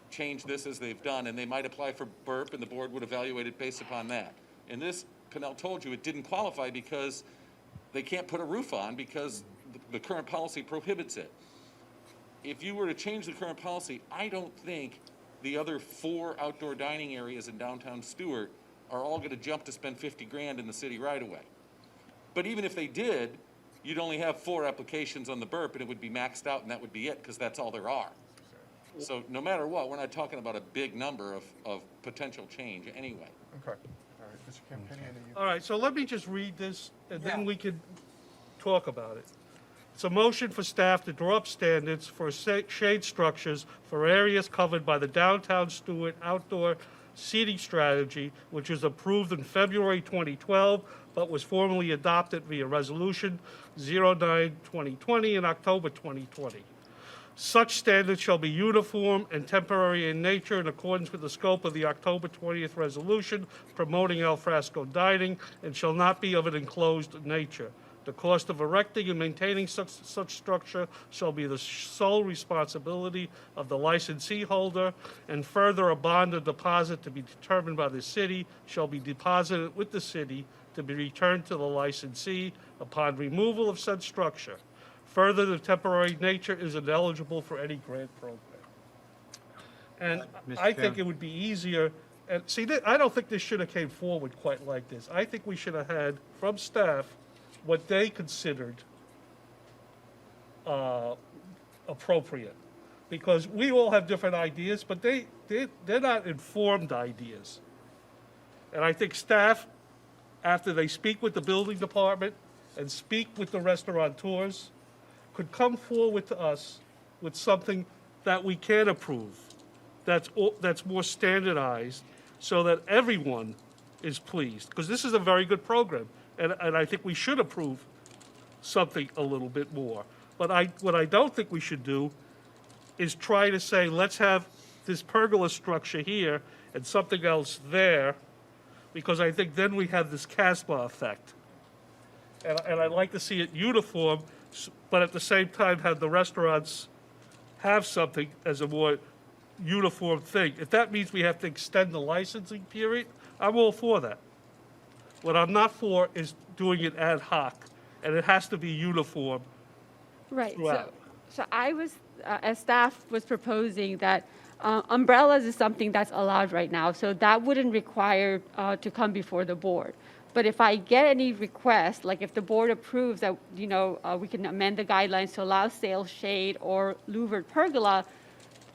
change this as they've done, and they might apply for Birp, and the board would evaluate it based upon that. And this, Pinnell told you, it didn't qualify because they can't put a roof on because the current policy prohibits it. If you were to change the current policy, I don't think the other 4 outdoor dining areas in downtown Stewart are all going to jump to spend 50 grand in the city right away. But even if they did, you'd only have 4 applications on the Birp, and it would be maxed out, and that would be it, because that's all there are. So no matter what, we're not talking about a big number of potential change anyway. Okay. All right, Mr. Campini, All right, so let me just read this, and then we can talk about it. It's a motion for staff to draw up standards for shade structures for areas covered by the Downtown Stewart Outdoor Seating Strategy, which was approved in February 2012, but was formally adopted via Resolution 09-2020 in October 2020. Such standards shall be uniform and temporary in nature in accordance with the scope of the October 20th resolution promoting al fresco dining, and shall not be of an enclosed nature. The cost of erecting and maintaining such structure shall be the sole responsibility of the licensee holder, and further, a bond or deposit to be determined by the city shall be deposited with the city to be returned to the licensee upon removal of said structure. Further, the temporary nature is ineligible for any grant program. And Mr. I think Chairman. it would be easier, and see, I don't think this should have came forward quite like this. I think we should have had from staff what they considered appropriate. Because we all have different ideas, but they're not informed ideas. And I think staff, after they speak with the building department and speak with the restaurateurs, could come forward to us with something that we can approve, that's more standardized, so that everyone is pleased. Because this is a very good program, and I think we should approve something a little bit more. But what I don't think we should do is try to say, let's have this pergola structure here and something else there, because I think then we have this Casbah effect. And I'd like to see it uniform, but at the same time have the restaurants have something as a more uniform thing. If that means we have to extend the licensing period, I'm all for that. What I'm not for is doing it ad hoc, and it has to be uniform. Right, throughout. so I was, as staff was proposing that umbrellas is something that's allowed right now, so that wouldn't require to come before the board. But if I get any request, like if the board approves that, we can amend the guidelines to allow sail shade or louvered pergola,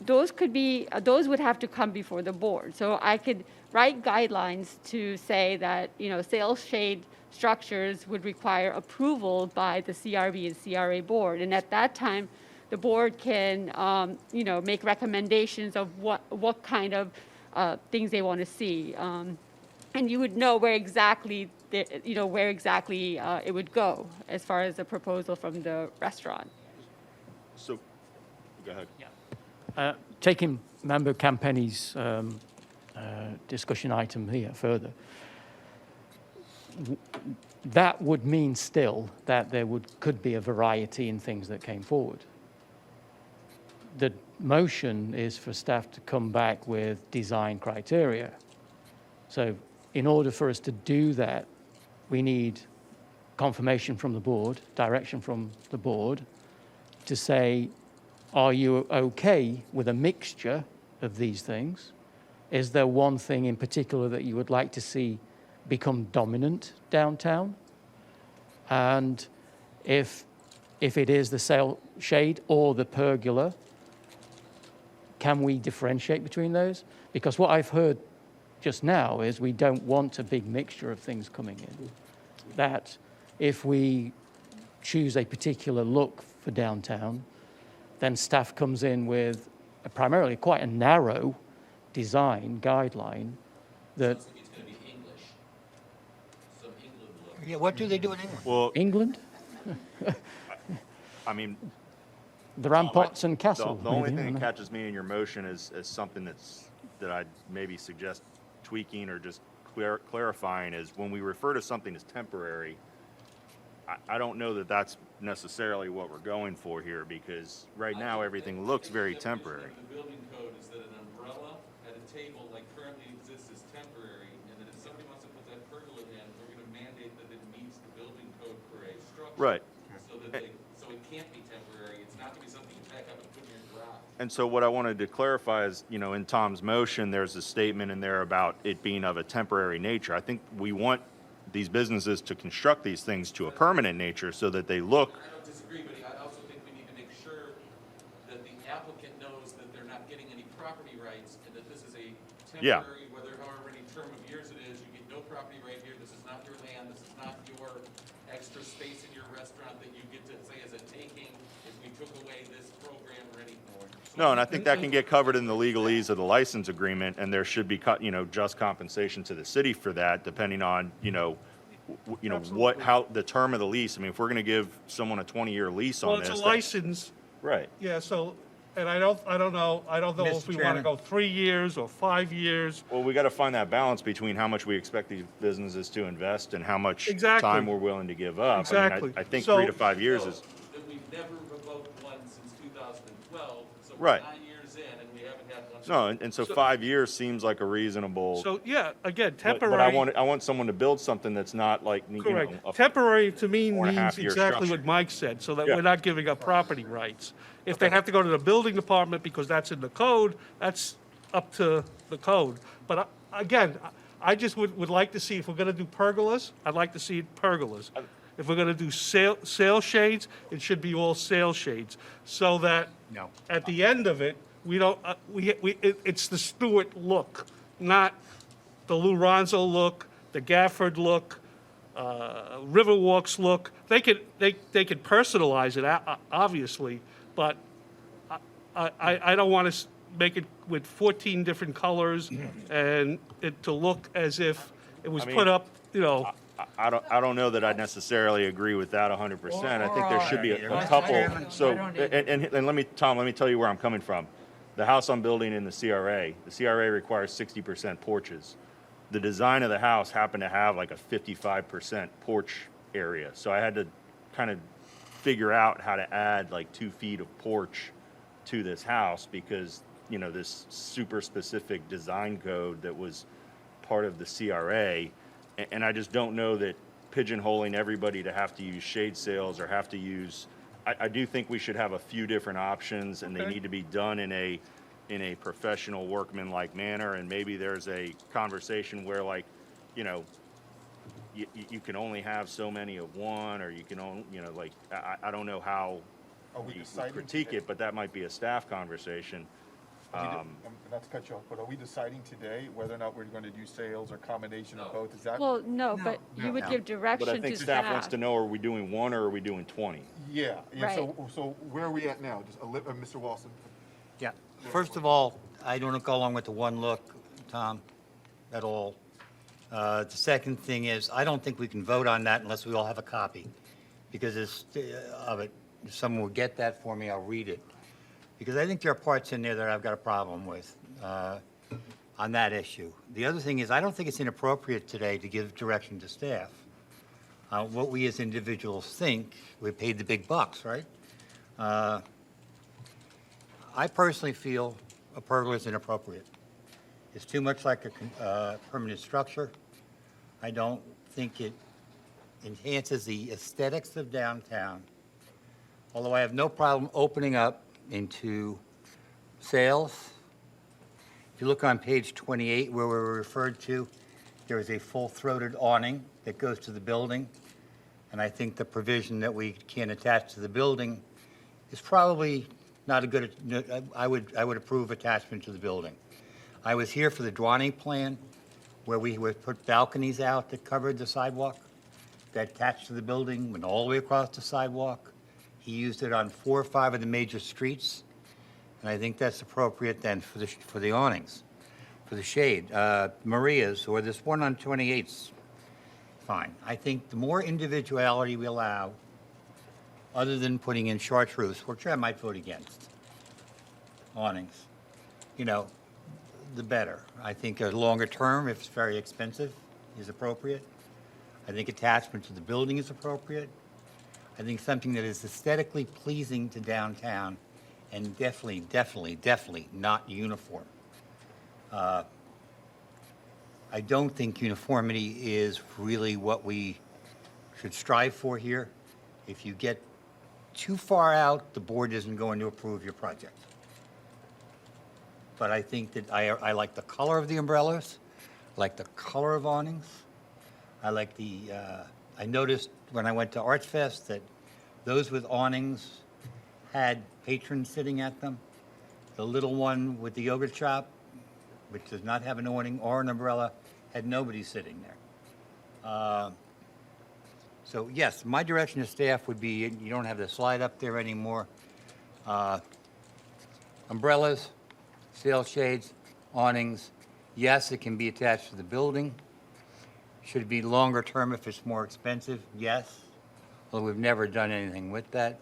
those would have to come before the board. So I could write guidelines to say that, sail shade structures would require approval by the CRB and CRA board. And at that time, the board can, make recommendations of what kind of things they want to see. And you would know where exactly, it would go as far as the proposal from the restaurant. So, go ahead. Taking Member Campenny's discussion item here further, that would mean still that there could be a variety in things that came forward. The motion is for staff to come back with design criteria. So in order for us to do that, we need confirmation from the board, direction from the board to say, are you okay with a mixture of these things? Is there one thing in particular that you would like to see become dominant downtown? And if it is the sail shade or the pergola, can we differentiate between those? Because what I've heard just now is we don't want a big mixture of things coming in. That if we choose a particular look for downtown, then staff comes in with primarily quite a narrow design guideline that... Sounds like it's going to be English. Some England look. Yeah, what do they do in England? Well, England? I mean, The ramparts and castles. the only maybe, I thing don't that know. catches me in your motion is something that I'd maybe suggest tweaking or just clarifying is when we refer to something as temporary, I don't know that that's necessarily what we're going for here, because right now everything looks very temporary. The building code is that an umbrella at a table like currently exists is temporary, and that if somebody wants to put that pergola in, we're going to mandate that it meets the building code for a structure. Right. So it can't be temporary. It's not going to be something you pack up and put in your garage. And so what I wanted to clarify is, in Tom's motion, there's a statement in there about it being of a temporary nature. I think we want these businesses to construct these things to a permanent nature so that they look. I don't disagree, but I also think we need to make sure that the applicant knows that they're not getting any property rights, and that this is a Yeah. temporary, however many term of years it is, you get no property right here, this is not your land, this is not your extra space in your restaurant that you get to say as a taking if we took away this program or anything. No, and I think that can get covered in the legalese of the license agreement, and there should be, just compensation to the city for that, depending on, how the term of the lease. I mean, if we're going to give someone a 20-year lease Well, on it's this. a license, Right. yeah, so And I don't know Mr. if we want to Chairman. go 3 years or 5 years. Well, we got to find that balance between how much we expect these businesses to invest and how much Exactly. time we're willing to give up. Exactly. I think So- 3 to 5 years is, That we've never revoked one since 2012, so we're Right. 9 years in and we haven't had one. no, and so 5 years seems like a reasonable. So, yeah, again, But temporary. I want someone to build something that's not like, you know, Correct. a Temporary to me 4.5 means year exactly structure. what Mike said, so that Yeah. we're not giving up property rights. If they have to go to the building department because that's in the code, that's up to the code. But again, I just would like to see, if we're gonna do pergolas, I'd like to see pergolas. If we're gonna do sail shades, it should be all sail shades, so that No. at the end of it, we don't, it's the Stewart look, not the Lou Ronzo look, the Gafford look, Riverwalks look. They could personalize it, obviously, but I don't want to make it with 14 different colors and it to look as if it was I mean, put up, you know. I don't know that I necessarily agree with that 100%. I think there should be a Mr. couple. Chairman, I So, don't either. and let me, Tom, let me tell you where I'm coming from. The house I'm building in the CRA requires 60% porches. The design of the house happened to have like a 55% porch area. So I had to kind of figure out how to add like 2 feet of porch to this house because, you know, this super specific design code that was part of the CRA. And I just don't know that pigeonholing everybody to have to use shade sails or have to use, I do think we should have a few different options and they Okay. need to be done in a professional workman-like manner. And maybe there's a conversation where like, you know, you can only have so many of one, or you can only, you know, like, I don't know how Are we we deciding critique today- it, but that might be a staff conversation. Not to cut you off, but are we deciding today whether or not we're going to do sales or combination of both? Is that? Well, no, but you would give But I direction think to staff wants staff. to know, are we doing 1 or are we doing 20? Yeah, so where are we at now? Just Mr. Walson? Yeah. First of all, I don't go along with the one look, Tom, at all. The second thing is, I don't think we can vote on that unless we all have a copy, because of it. If someone would get that for me, I'll read it. Because I think there are parts in there that I've got a problem with on that issue. The other thing is, I don't think it's inappropriate today to give direction to staff. What we as individuals think, we paid the big bucks, right? I personally feel a pergola is inappropriate. It's too much like a permanent structure. I don't think it enhances the aesthetics of downtown. Although I have no problem opening up into sales. If you look on page 28 where we're referred to, there is a full-throated awning that goes to the building. And I think the provision that we can attach to the building is probably not a good, I would approve attachment to the building. I was here for the Dwanning plan where we would put balconies out that covered the sidewalk, that attached to the building, went all the way across the sidewalk. He used it on 4 or 5 of the major streets, and I think that's appropriate then for the awnings, for the shade. Maria's, or this one on 28's, fine. I think the more individuality we allow, other than putting in chartreuse, which I might vote against, awnings, you know, the better. I think a longer term, if it's very expensive, is appropriate. I think attachment to the building is appropriate. I think something that is aesthetically pleasing to downtown and definitely not uniform. I don't think uniformity is really what we should strive for here. If you get too far out, the board isn't going to approve your project. But I think that I like the color of the umbrellas, I like the color of awnings. I like I noticed when I went to Arts Fest that those with awnings had patrons sitting at them. The little one with the yogurt shop, which does not have an awning or an umbrella, had nobody sitting there. So yes, my direction to staff would be, you don't have the slide up there anymore. Umbrellas, sail shades, awnings, yes, it can be attached to the building. Should it be longer term if it's more expensive? Yes, although we've never done anything with that.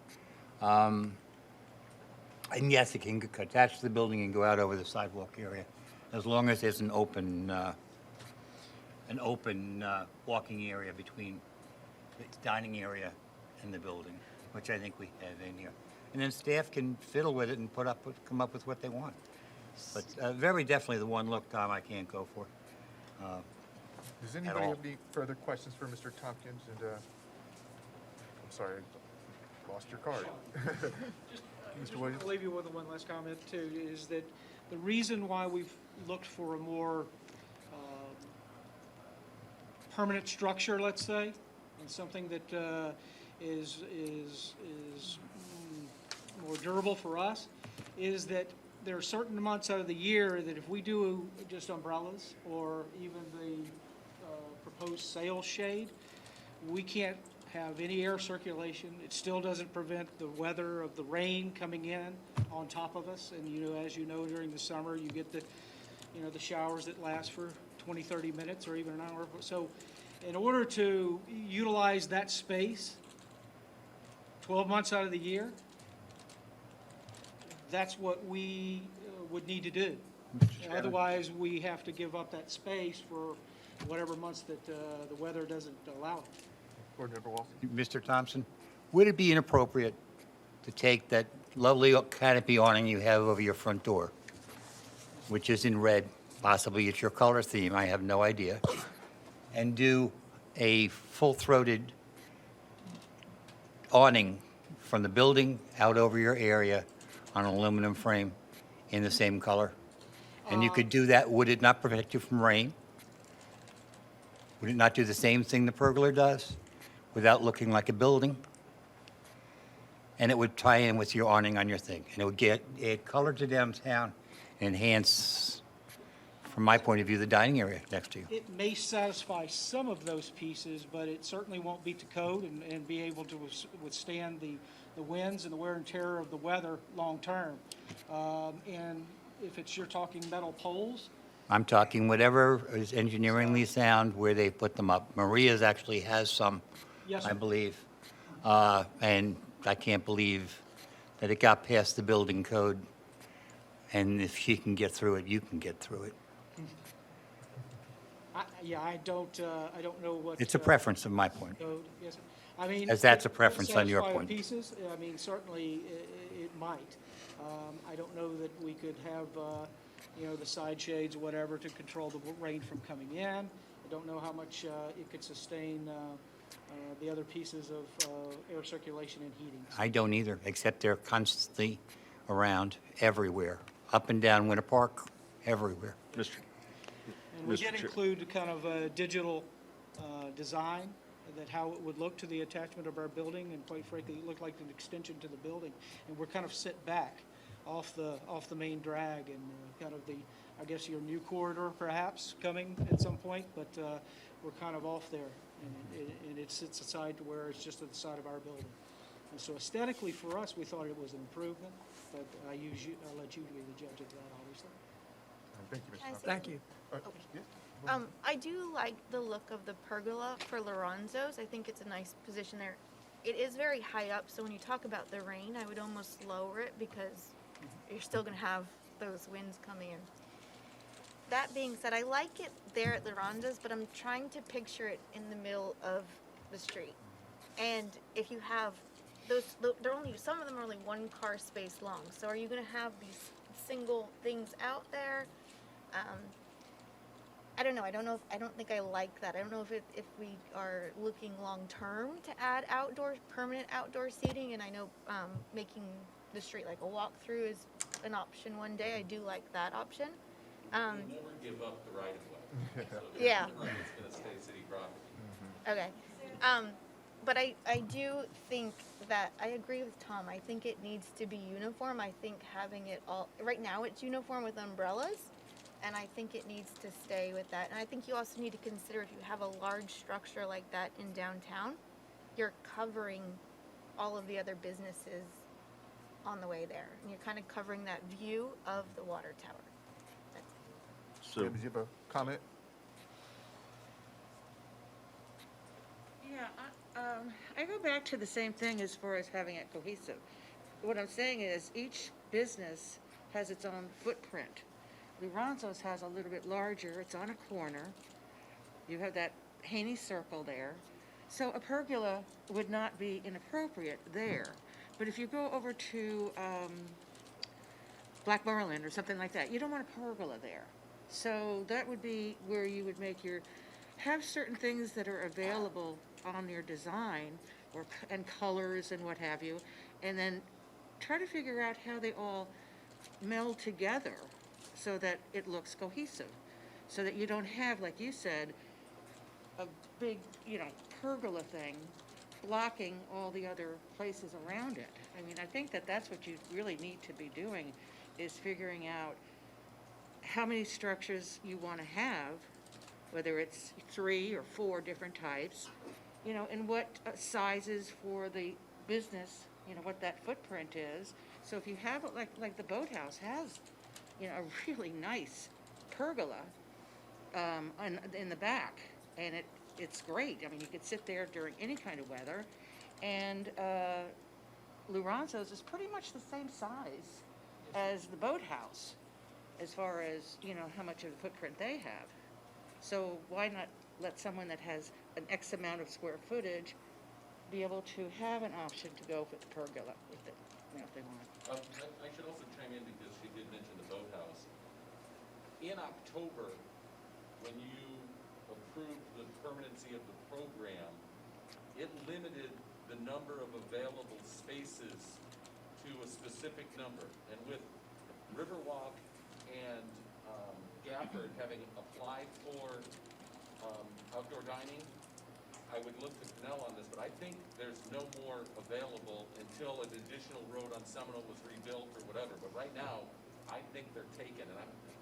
And yes, it can attach to the building and go out over the sidewalk area, as long as there's an open walking area between the dining area and the building, which I think we have in here. And then staff can fiddle with it and come up with what they want. But very definitely the one look, Tom, I can't go for. Does anybody have any further questions for Mr. Tompkins? And I'm sorry, I lost your card. Just want to leave you with one last comment too, is that the reason why we've looked for a more permanent structure, let's say, and something that is more durable for us, is that there are certain months out of the year that if we do just umbrellas or even the proposed sail shade, we can't have any air circulation. It still doesn't prevent the weather of the rain coming in on top of us. And as you know, during the summer, you get the showers that last for 20, 30 minutes or even an hour. So in order to utilize that space 12 months out of the year, that's what we would need to do. Otherwise, we have to give up that space for whatever months that the weather doesn't allow it. Board Member Walton. Mr. Thompson, would it be inappropriate to take that lovely canopy awning you have over your front door, which is in red, possibly it's your color theme, I have no idea, and do a full-throated awning from the building out over your area on an aluminum frame in the same color? And you could do that, would it not protect you from rain? Would it not do the same thing the pergola does without looking like a building? And it would tie in with your awning on your thing. And it would add color to downtown and enhance, from my point of view, the dining area next to you. It may satisfy some of those pieces, but it certainly won't beat the code and be able to withstand the winds and the wear and tear of the weather long-term. And if you're talking metal poles, I'm talking whatever is engineeringly sound where they put them up. Maria's actually has some, yes, I sir. believe. And I can't believe that it got past the building code. And if she can get through it, you can get through it. I don't know what. It's a preference of my point. Code, yes, sir. I mean, As that's a if it preference on your satisfy point. Pieces, I mean, certainly it might. I don't know that we could have, the side shades or whatever to control the rain from coming in. I don't know how much it could sustain the other pieces of air circulation and heating. I don't either, except they're constantly around everywhere, up and down Winter Park, everywhere. Mr. And we Mr. did Chair. include kind of a digital design, that how it would look to the attachment of our building, and quite frankly, it looked like an extension to the building. And we're kind of set back off the main drag and kind of I guess your new corridor perhaps coming at some point, but we're kind of off there. And it sits aside to where it's just at the side of our building. And so aesthetically for us, we thought it was an improvement, but I'll let you be the judge of that, obviously. Thank you, Mr. Can I Tompkins. say- Thank you. Yeah. I do like the look of the pergola for Lorenzo's. I think it's a nice position there. It is very high up, so when you talk about the rain, I would almost lower it because you're still going to have those winds coming in. That being said, I like it there at Lorenzo's, but I'm trying to picture it in the middle of the street. And if you have some of them are only one car space long. So are you going to have these single things out there? I don't know. I don't think I like that. I don't know if we are looking long term to add permanent outdoor seating. And I know making the street like a walkthrough is an option one day. I do like that option. We'll never give up the right of way. So Yeah. it's going to stay city property. Okay. But I do think that I agree with Tom. I think it needs to be uniform. I think having it all, right now it's uniform with umbrellas, and I think it needs to stay with that. And I think you also need to consider if you have a large structure like that in downtown, you're covering all of the other businesses on the way there. And you're kind of covering that view of the water tower. So, Did you have a comment? Yeah, I go back to the same thing as far as having it cohesive. What I'm saying is each business has its own footprint. Lorenzo's has a little bit larger, it's on a corner. You have that Haney Circle there. So a pergola would not be inappropriate there. But if you go over to Blackmoreland or something like that, you don't want a pergola there. So that would be where you would make have certain things that are available on your design and colors and what have you, and then try to figure out how they all meld together so that it looks cohesive, so that you don't have, like you said, a big, pergola thing blocking all the other places around it. I mean, I think that's what you really need to be doing, is figuring out how many structures you want to have, whether it's 3 or 4 different types, and what sizes for the business, what that footprint is. So if you have it like the boathouse has, a really nice pergola in the back, and it's great. I mean, you could sit there during any kind of weather, and Lorenzo's is pretty much the same size as the boathouse, as far as, how much of a footprint they have. So why not let someone that has an X amount of square footage be able to have an option to go with the pergola if they want. I should also chime in because she did mention the boathouse. In October, when you approved the permanency of the program, it limited the number of available spaces to a specific number. And with Riverwalk and Gafford having applied for outdoor dining, I would look to Pinell on this, but I think there's no more available until an additional road on Seminole was rebuilt or whatever. But right now, I think they're taken, and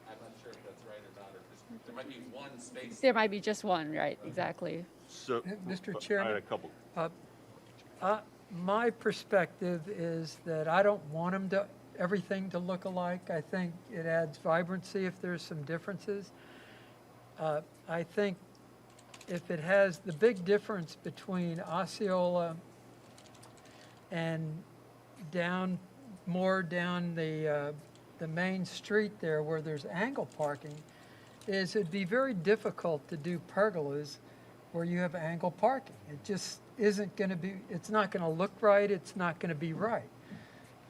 I'm not sure if that's right or not, or just, there might be one space. There might be just one, right, exactly. So, Mr. I Chairman? had a couple. My perspective is that I don't want everything to look alike. I think it adds vibrancy if there's some differences. I think if it has the big difference between Osceola and more down the main street there where there's angle parking, is it'd be very difficult to do pergolas where you have angle parking. It just isn't going to be, it's not going to look right, it's not going to be right.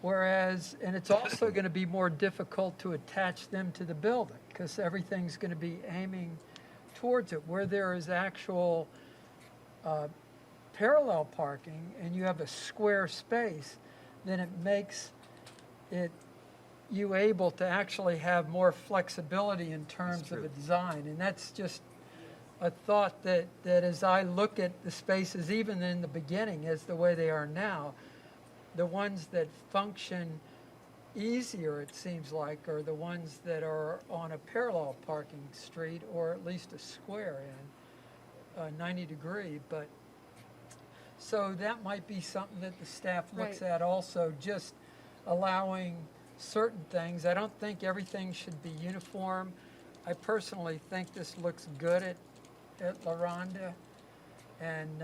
Whereas, and it's also going to be more difficult to attach them to the building because everything's going to be aiming towards it. Where there is actual parallel parking and you have a square space, then it makes you able to actually have more flexibility in terms of a design. And that's just a thought that as I look at the spaces, even in the beginning, as the way they are now, the ones that function easier, it seems like, are the ones that are on a parallel parking street, or at least a square in 90 degree. But so that might be something that the staff looks at also, just allowing certain things. I don't think everything should be uniform. I personally think this looks good at La Ronda. And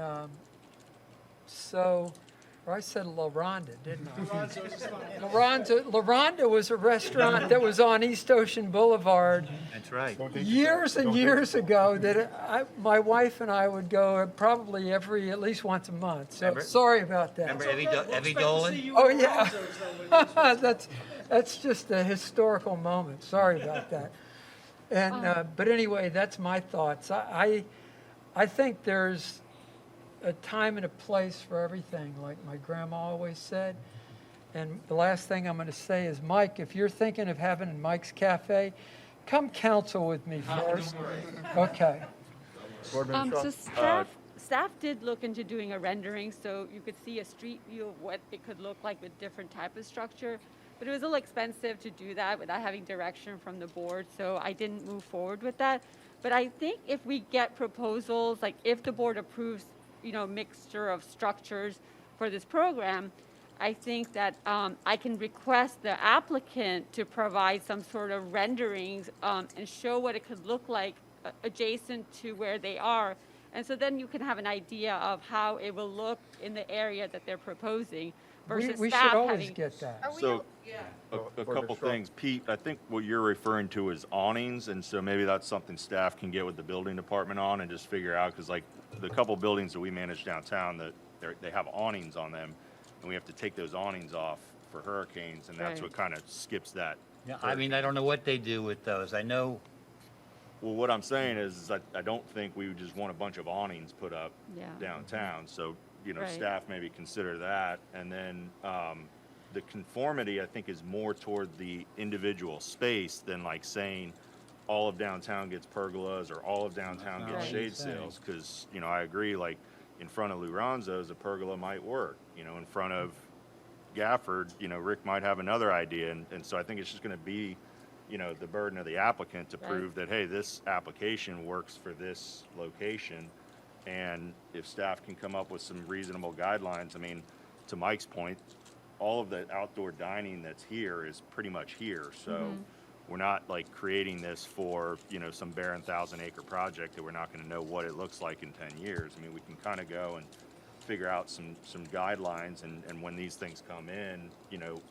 or I said La Ronda, didn't I? La Ronda was a restaurant that was on East Ocean Boulevard. That's right. Years and years ago that my wife and I would go probably at least once a month. So sorry about that. Remember Evie Dolan? Oh, yeah. That's just a historical moment. Sorry about that. And but anyway, that's my thoughts. I think there's a time and a place for everything, like my grandma always said. And the last thing I'm going to say is, Mike, if you're thinking of having Mike's Cafe, come counsel with me first. Okay. So staff did look into doing a rendering, so you could see a street view of what it could look like with different type of structure. But it was a little expensive to do that without having direction from the board, so I didn't move forward with that. But I think if we get proposals, like if the board approves, mixture of structures for this program, I think that I can request the applicant to provide some sort of renderings and show what it could look like adjacent to where they are, And so then you can have an idea of how it will look in the area that they're proposing versus We staff should always having. get that. Are we, So, a For the couple truck. things. Pete, I think what you're referring to is awnings, and so maybe that's something staff can get with the building department on and just figure out, because like the couple buildings that we manage downtown, that they have awnings on them, and we have to take those awnings off for hurricanes, and that's Right. what kind of skips that. Yeah, I mean, I don't know what they do with those. I know, Well, what I'm saying is I don't think we would just want a bunch of awnings put up Yeah. downtown, so, Right. staff maybe consider that. And then, the conformity, I think, is more toward the individual space than like saying all of downtown gets pergolas or all of downtown That's gets not what shade he's saying. sails, because, I agree, like, in front of Luranzo's, a pergola might work, in front of Gafford, Rick might have another idea, and so I think it's just gonna be, the burden of the applicant to Right. prove that, hey, this application works for this location. And if staff can come up with some reasonable guidelines, I mean, to Mike's point, all of the outdoor dining that's here is pretty much here, so we're not like creating this for, some barren 1,000-acre project that we're not gonna know what it looks like in 10 years. I mean, we can kind of go and figure out some guidelines, and when these things come in,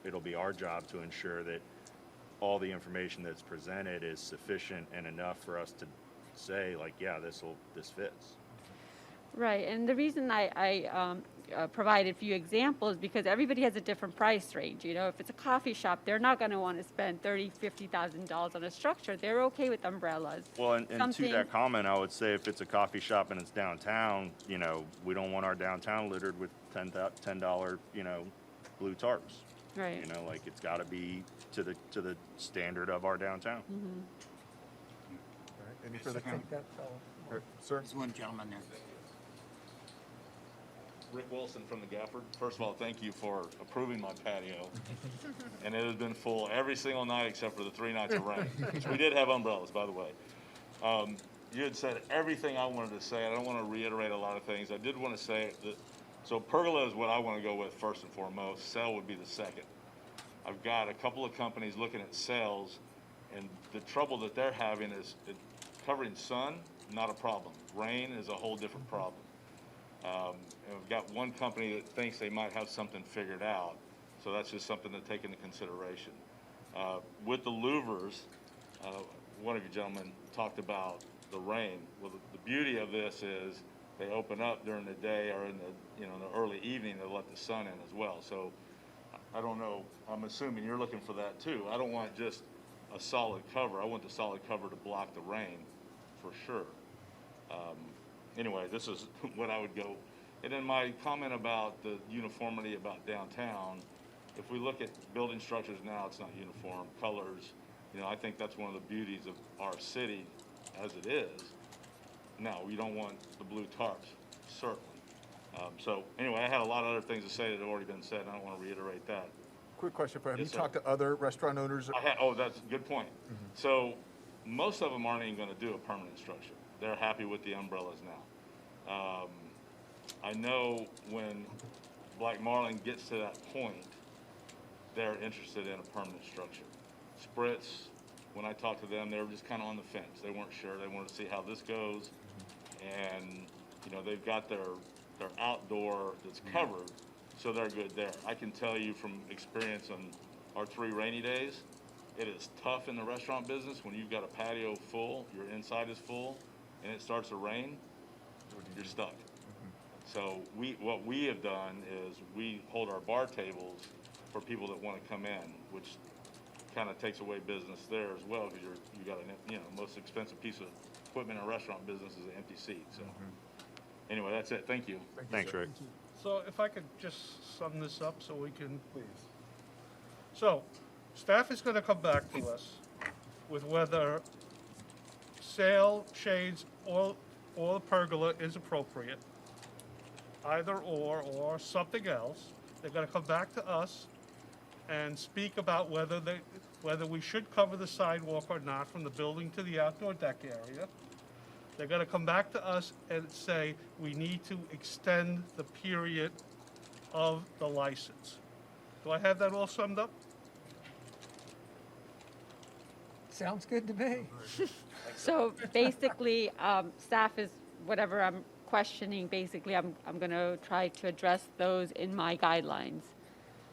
it'll be our job to ensure that all the information that's presented is sufficient and enough for us to say, like, yeah, this fits. Right, and the reason I provided a few examples, because everybody has a different price range. If it's a coffee shop, they're not going to want to spend $30,000, $50,000 on a structure. They're okay with umbrellas. Well, and to Something- that comment, I would say if it's a coffee shop and it's downtown, we don't want our downtown littered with $10, blue tarps. Right. Like, it's gotta be to the standard of our downtown. Mhm. All right, any further I comments? think that fellow. Sir? there's one gentleman there. Rick Wilson from the Gafford. First of all, thank you for approving my patio. And it has been full every single night except for the 3 nights of rain, which we did have umbrellas, by the way. You had said everything I wanted to say. I don't want to reiterate a lot of things. I did want to say that, so pergola is what I want to go with first and foremost. Cell would be the second. I've got a couple of companies looking at cells, and the trouble that they're having is covering sun, not a problem. Rain is a whole different problem. And we've got one company that thinks they might have something figured out, so that's just something to take into consideration. With the louvers, one of you gentlemen talked about the rain. Well, the beauty of this is they open up during the day or in the in the early evening to let the sun in as well. So I don't know. I'm assuming you're looking for that too. I don't want just a solid cover. I want the solid cover to block the rain, for sure. Anyway, this is what I would go. And then my comment about the uniformity about downtown, if we look at building structures now, it's not uniform, colors. I think that's one of the beauties of our city as it is. No, we don't want the blue tarps, certainly. So anyway, I had a lot of other things to say that have already been said, and I don't want to reiterate that. Quick question for him. Have Yes, you sir. talked to other restaurant owners? That's a good point. So most of them aren't even going to do a permanent structure. They're happy with the umbrellas now. I know when Black Marlin gets to that point, they're interested in a permanent structure. Spritz, when I talked to them, they were just kind of on the fence. They weren't sure. They wanted to see how this goes. And, they've got their outdoor that's covered, so they're good there. I can tell you from experience on our 3 rainy days, it is tough in the restaurant business when you've got a patio full, your inside is full, and it starts to rain, you're stuck. So what we have done is we hold our bar tables for people that want to come in, which kind of takes away business there as well, because you got an most expensive piece of equipment in a restaurant business is an empty seat. So anyway, that's it. Thank you. Thanks, Rick. So if I could just sum this up so we can. Please. So, staff is going to come back to us with whether sail, shades, or the pergola is appropriate, either or something else. They're going to come back to us and speak about whether we should cover the sidewalk or not from the building to the outdoor deck area. They're going to come back to us and say, we need to extend the period of the license. Do I have that all summed up? Sounds good to me. So basically, staff is whatever I'm questioning, basically, I'm going to try to address those in my guidelines.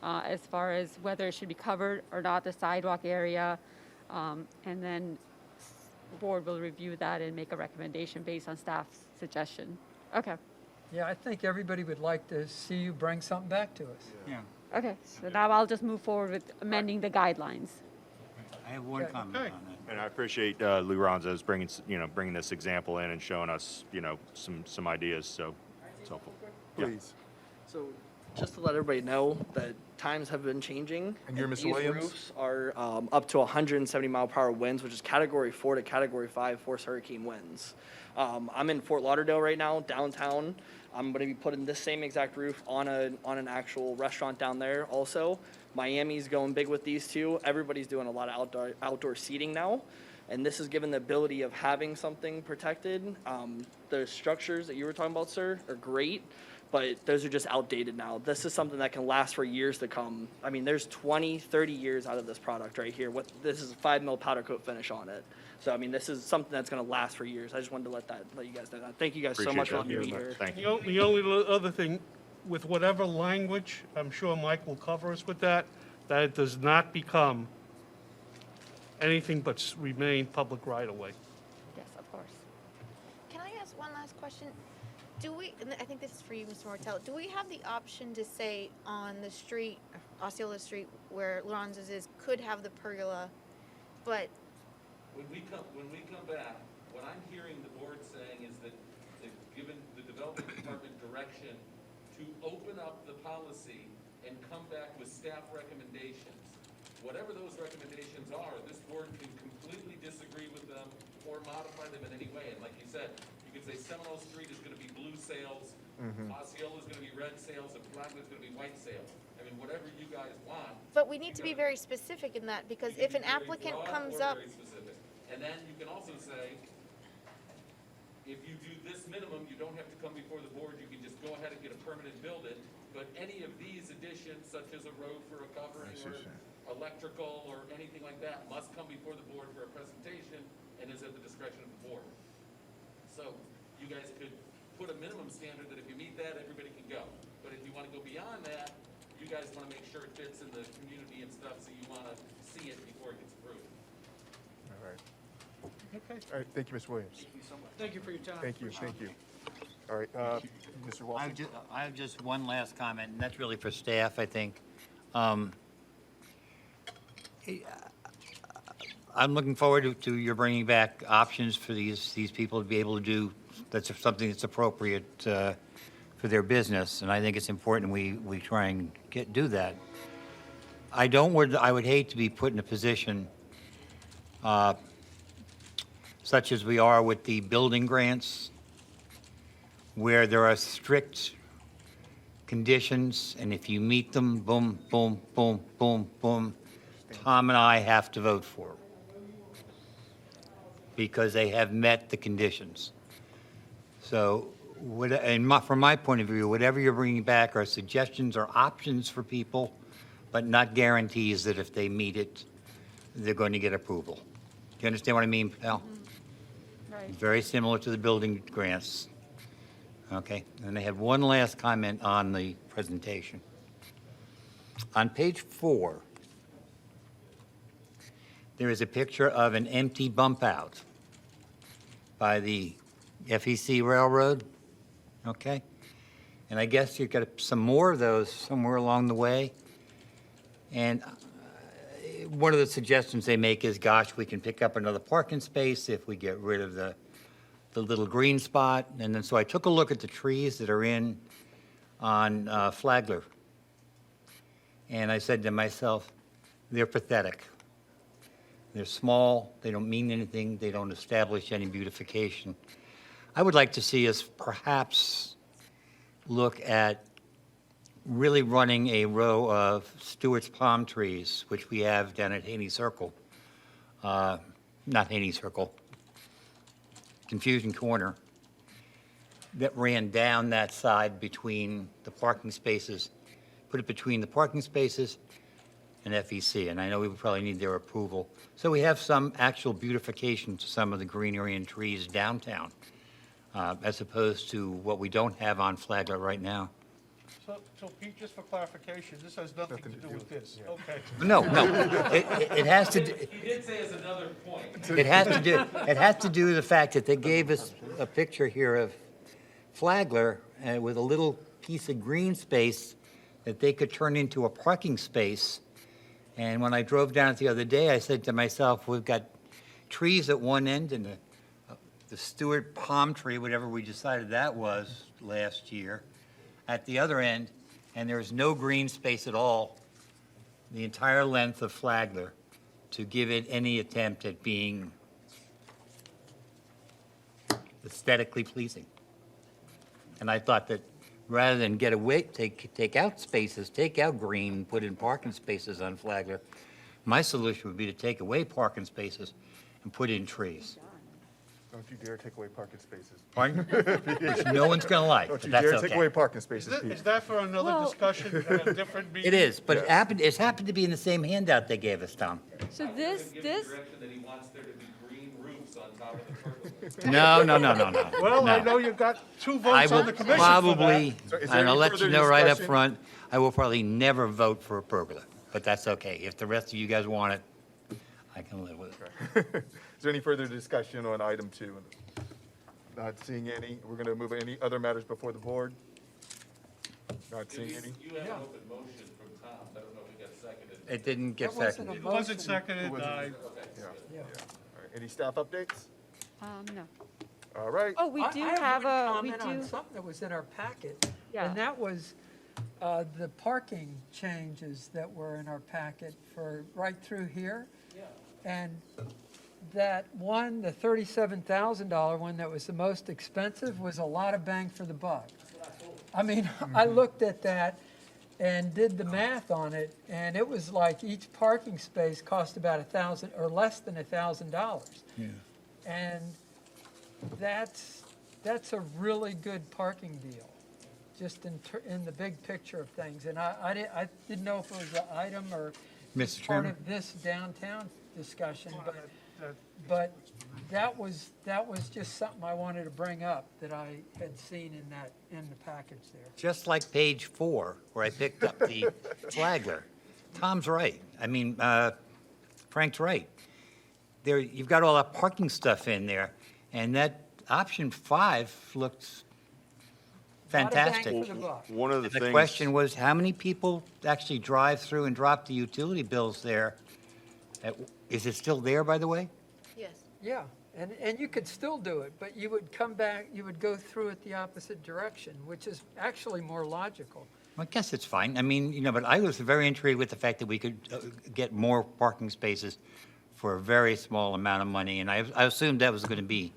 As far as whether it should be covered or not, the sidewalk area, and then the board will review that and make a recommendation based on staff's suggestion. Okay. Yeah, I think everybody would like to see you bring something back to us. Yeah. Okay, so now I'll just move forward with amending the guidelines. I have one comment on that. And I appreciate Lou Ronzo's bringing this example in and showing us, some ideas, so it's helpful. Yeah. Please. So just to let everybody know that times have been changing. And you're Mr. these Williams? roofs are up to 170 mile per hour winds, which is Category 4 to Category 5 force hurricane winds. I'm in Fort Lauderdale right now, downtown. I'm going to be putting this same exact roof on an actual restaurant down there also. Miami's going big with these two. Everybody's doing a lot of outdoor seating now. And this is given the ability of having something protected. The structures that you were talking about, sir, are great, but those are just outdated now. This is something that can last for years to come. I mean, there's 20, 30 years out of this product right here. This is a 5 mil powder coat finish on it. So, I mean, this is something that's going to last for years. I just wanted to let you guys know that. Thank you guys so much for letting me be here. Thank you. The only other thing, with whatever language, I'm sure Mike will cover us with that it does not become anything but remain public right of way. Yes, of course. Can I ask one last question? Do we, and I think this is for you, Mr. Mortel, do we have the option to say on the street, Osceola Street, where Lorenzo's is, could have the pergola, but When we come back, what I'm hearing the board saying is that they've given the development department direction to open up the policy and come back with staff recommendations. Whatever those recommendations are, this board can completely disagree with them or modify them in any way. And like you said, you could say Seminole Street is gonna be blue sails, Osceola is gonna be red sails, and Flagler's gonna be white sails. I mean, whatever you guys want. but we need to be very specific in that, because if an applicant comes up, Very specific. And then you can also say, if you do this minimum, you don't have to come before the board, you can just go ahead and get a permit and build it. But any of these additions, such as a roof or a covering or electrical or anything like that, must come before the board for a presentation and is at the discretion of the board. So you guys could put a minimum standard that if you meet that, everybody can go. But if you want to go beyond that, you guys want to make sure it fits in the community and stuff, so you want to see it before it gets approved. All right. Okay. All right, thank you, Ms. Williams. Thank you for your time. Thank you. All right, Mr. Walsh? I have just one last comment, and that's really for staff, I think. I'm looking forward to your bringing back options for these people to be able to do, that's something that's appropriate for their business, and I think it's important we try and do that. I would hate to be put in a position such as we are with the building grants, where there are strict conditions, and if you meet them, boom, boom, boom, boom, boom, Tom and I have to vote for them because they have met the conditions. So, from my point of view, whatever you're bringing back are suggestions or options for people, but not guarantees that if they meet it, they're going to get approval. Do you understand what I mean, Al? Right. Very similar to the building grants. Okay, and I have one last comment on the presentation. On page 4, there is a picture of an empty bump out by the FEC Railroad, okay? And I guess you've got some more of those somewhere along the way. And one of the suggestions they make is, gosh, we can pick up another parking space if we get rid of the little green spot. And then, so I took a look at the trees that are on Flagler. And I said to myself, they're pathetic. They're small, they don't mean anything, they don't establish any beautification. I would like to see us perhaps look at really running a row of Stewart's palm trees, which we have down at Haney Circle. Not Haney Circle, Confusion Corner, that ran down that side between the parking spaces, put it between the parking spaces and FEC, and I know we would probably need their approval. So we have some actual beautification to some of the greenery and trees downtown. as opposed to what we don't have on Flagler right now. So Pete, just for clarification, this has nothing to do with this, okay? No, it has to, He did say as another point. it has to do with the fact that they gave us a picture here of Flagler with a little piece of green space that they could turn into a parking space. And when I drove down it the other day, I said to myself, we've got trees at one end and the Stewart palm tree, whatever we decided that was last year, at the other end, and there's no green space at all the entire length of Flagler to give it any attempt at being aesthetically pleasing. And I thought that rather than take out spaces, take out green, put in parking spaces on Flagler, my solution would be to take away parking spaces and put in trees. Don't you dare take away parking spaces. Pardon? Which no one's gonna like, Don't but you that's dare okay. take away parking spaces, Is Pete. that for another discussion at a different meeting? It is, but it's happened to be in the same handout they gave us, Tom. So this, Give the direction that he wants there to be green roofs on top of the pergola. No. Well, I No. know you've got two I votes will on the commission for probably, that. So is there and I'll any let you further know right up discussion? front, I will probably never vote for a pergola, but that's okay. If the rest of you guys want it, I can live with it. Is there any further discussion on item 2? Not seeing any. We're going to move any other matters before the board. Not seeing any. You have an open motion from Tom. I don't know if it got seconded. It didn't get That wasn't seconded. It wasn't seconded, wasn't- I, Yeah. All right. Any staff updates? no. All right. Oh, we do I have one a, we comment on do, something that was in our packet. Yeah. And that was the parking changes that were in our packet for right through here. And that one, the $37,000 one that was the most expensive, was a lot of bang for the buck. I mean, I looked at that and did the math on it, and it was like each parking space cost about $1,000 or less than $1,000. Yeah. And that's a really good parking deal, just in the big picture of things. And I didn't know if it was an item or Mr. part Chairman? of this downtown discussion, but that was just something I wanted to bring up that I had seen in the package there. Just like page 4, where I picked up the Flagler. Tom's right. I mean, Frank's right. There, you've got all that parking stuff in there, and that option 5 looks fantastic. Lot of bang for the buck. One of the The things. question was, how many people actually drive through and drop the utility bills there? Is it still there, by the way? Yes. Yeah, and you could still do it, but you would come back, you would go through it the opposite direction, which is actually more logical. I guess it's fine. I mean, but I was very intrigued with the fact that we could get more parking spaces for a very small amount of money, and I assumed that was going to be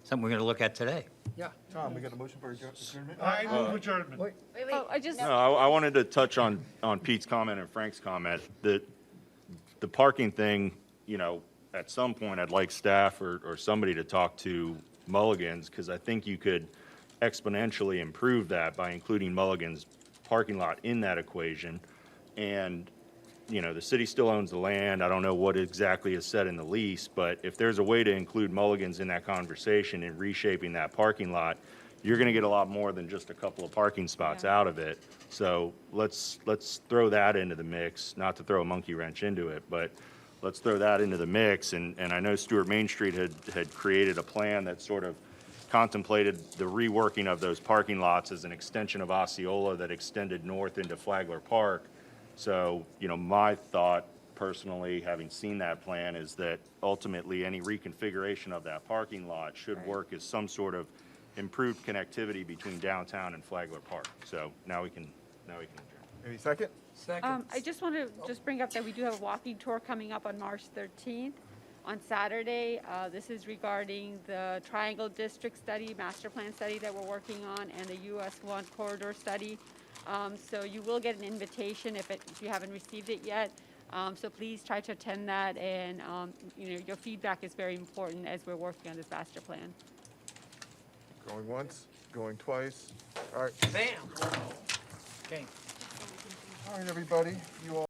something we're going to look at today. Yeah. Tom, we got a motion for adjournment? I move adjournment. Wait, Wait. oh, I just, No, I wanted to touch on Pete's comment and Frank's comment, that the parking thing, at some point, I'd like staff or somebody to talk to Mulligan's, because I think you could exponentially improve that by including Mulligan's parking lot in that equation. And, the city still owns the land. I don't know what exactly is said in the lease, but if there's a way to include Mulligan's in that conversation and reshaping that parking lot, you're going to get a lot more than just a couple of parking spots out of it. So let's throw that into the mix, not to throw a monkey wrench into it, but let's throw that into the mix. And I know Stewart Main Street had created a plan that sort of contemplated the reworking of those parking lots as an extension of Osceola that extended north into Flagler Park. So, my thought personally, having seen that plan, is that ultimately any reconfiguration of that parking lot should work as some sort of improved connectivity between downtown and Flagler Park. So now we can adjourn. Any second? second. I just want to just bring up that we do have a walking tour coming up on March 13th on Saturday. This is regarding the Triangle District Study, Master Plan Study that we're working on, and the US 1 Corridor Study. So you will get an invitation if you haven't received it yet. So please try to attend that, and your feedback is very important as we're working on this master plan. Going once, going twice. All right. Bam. Okay. All right, everybody, you all.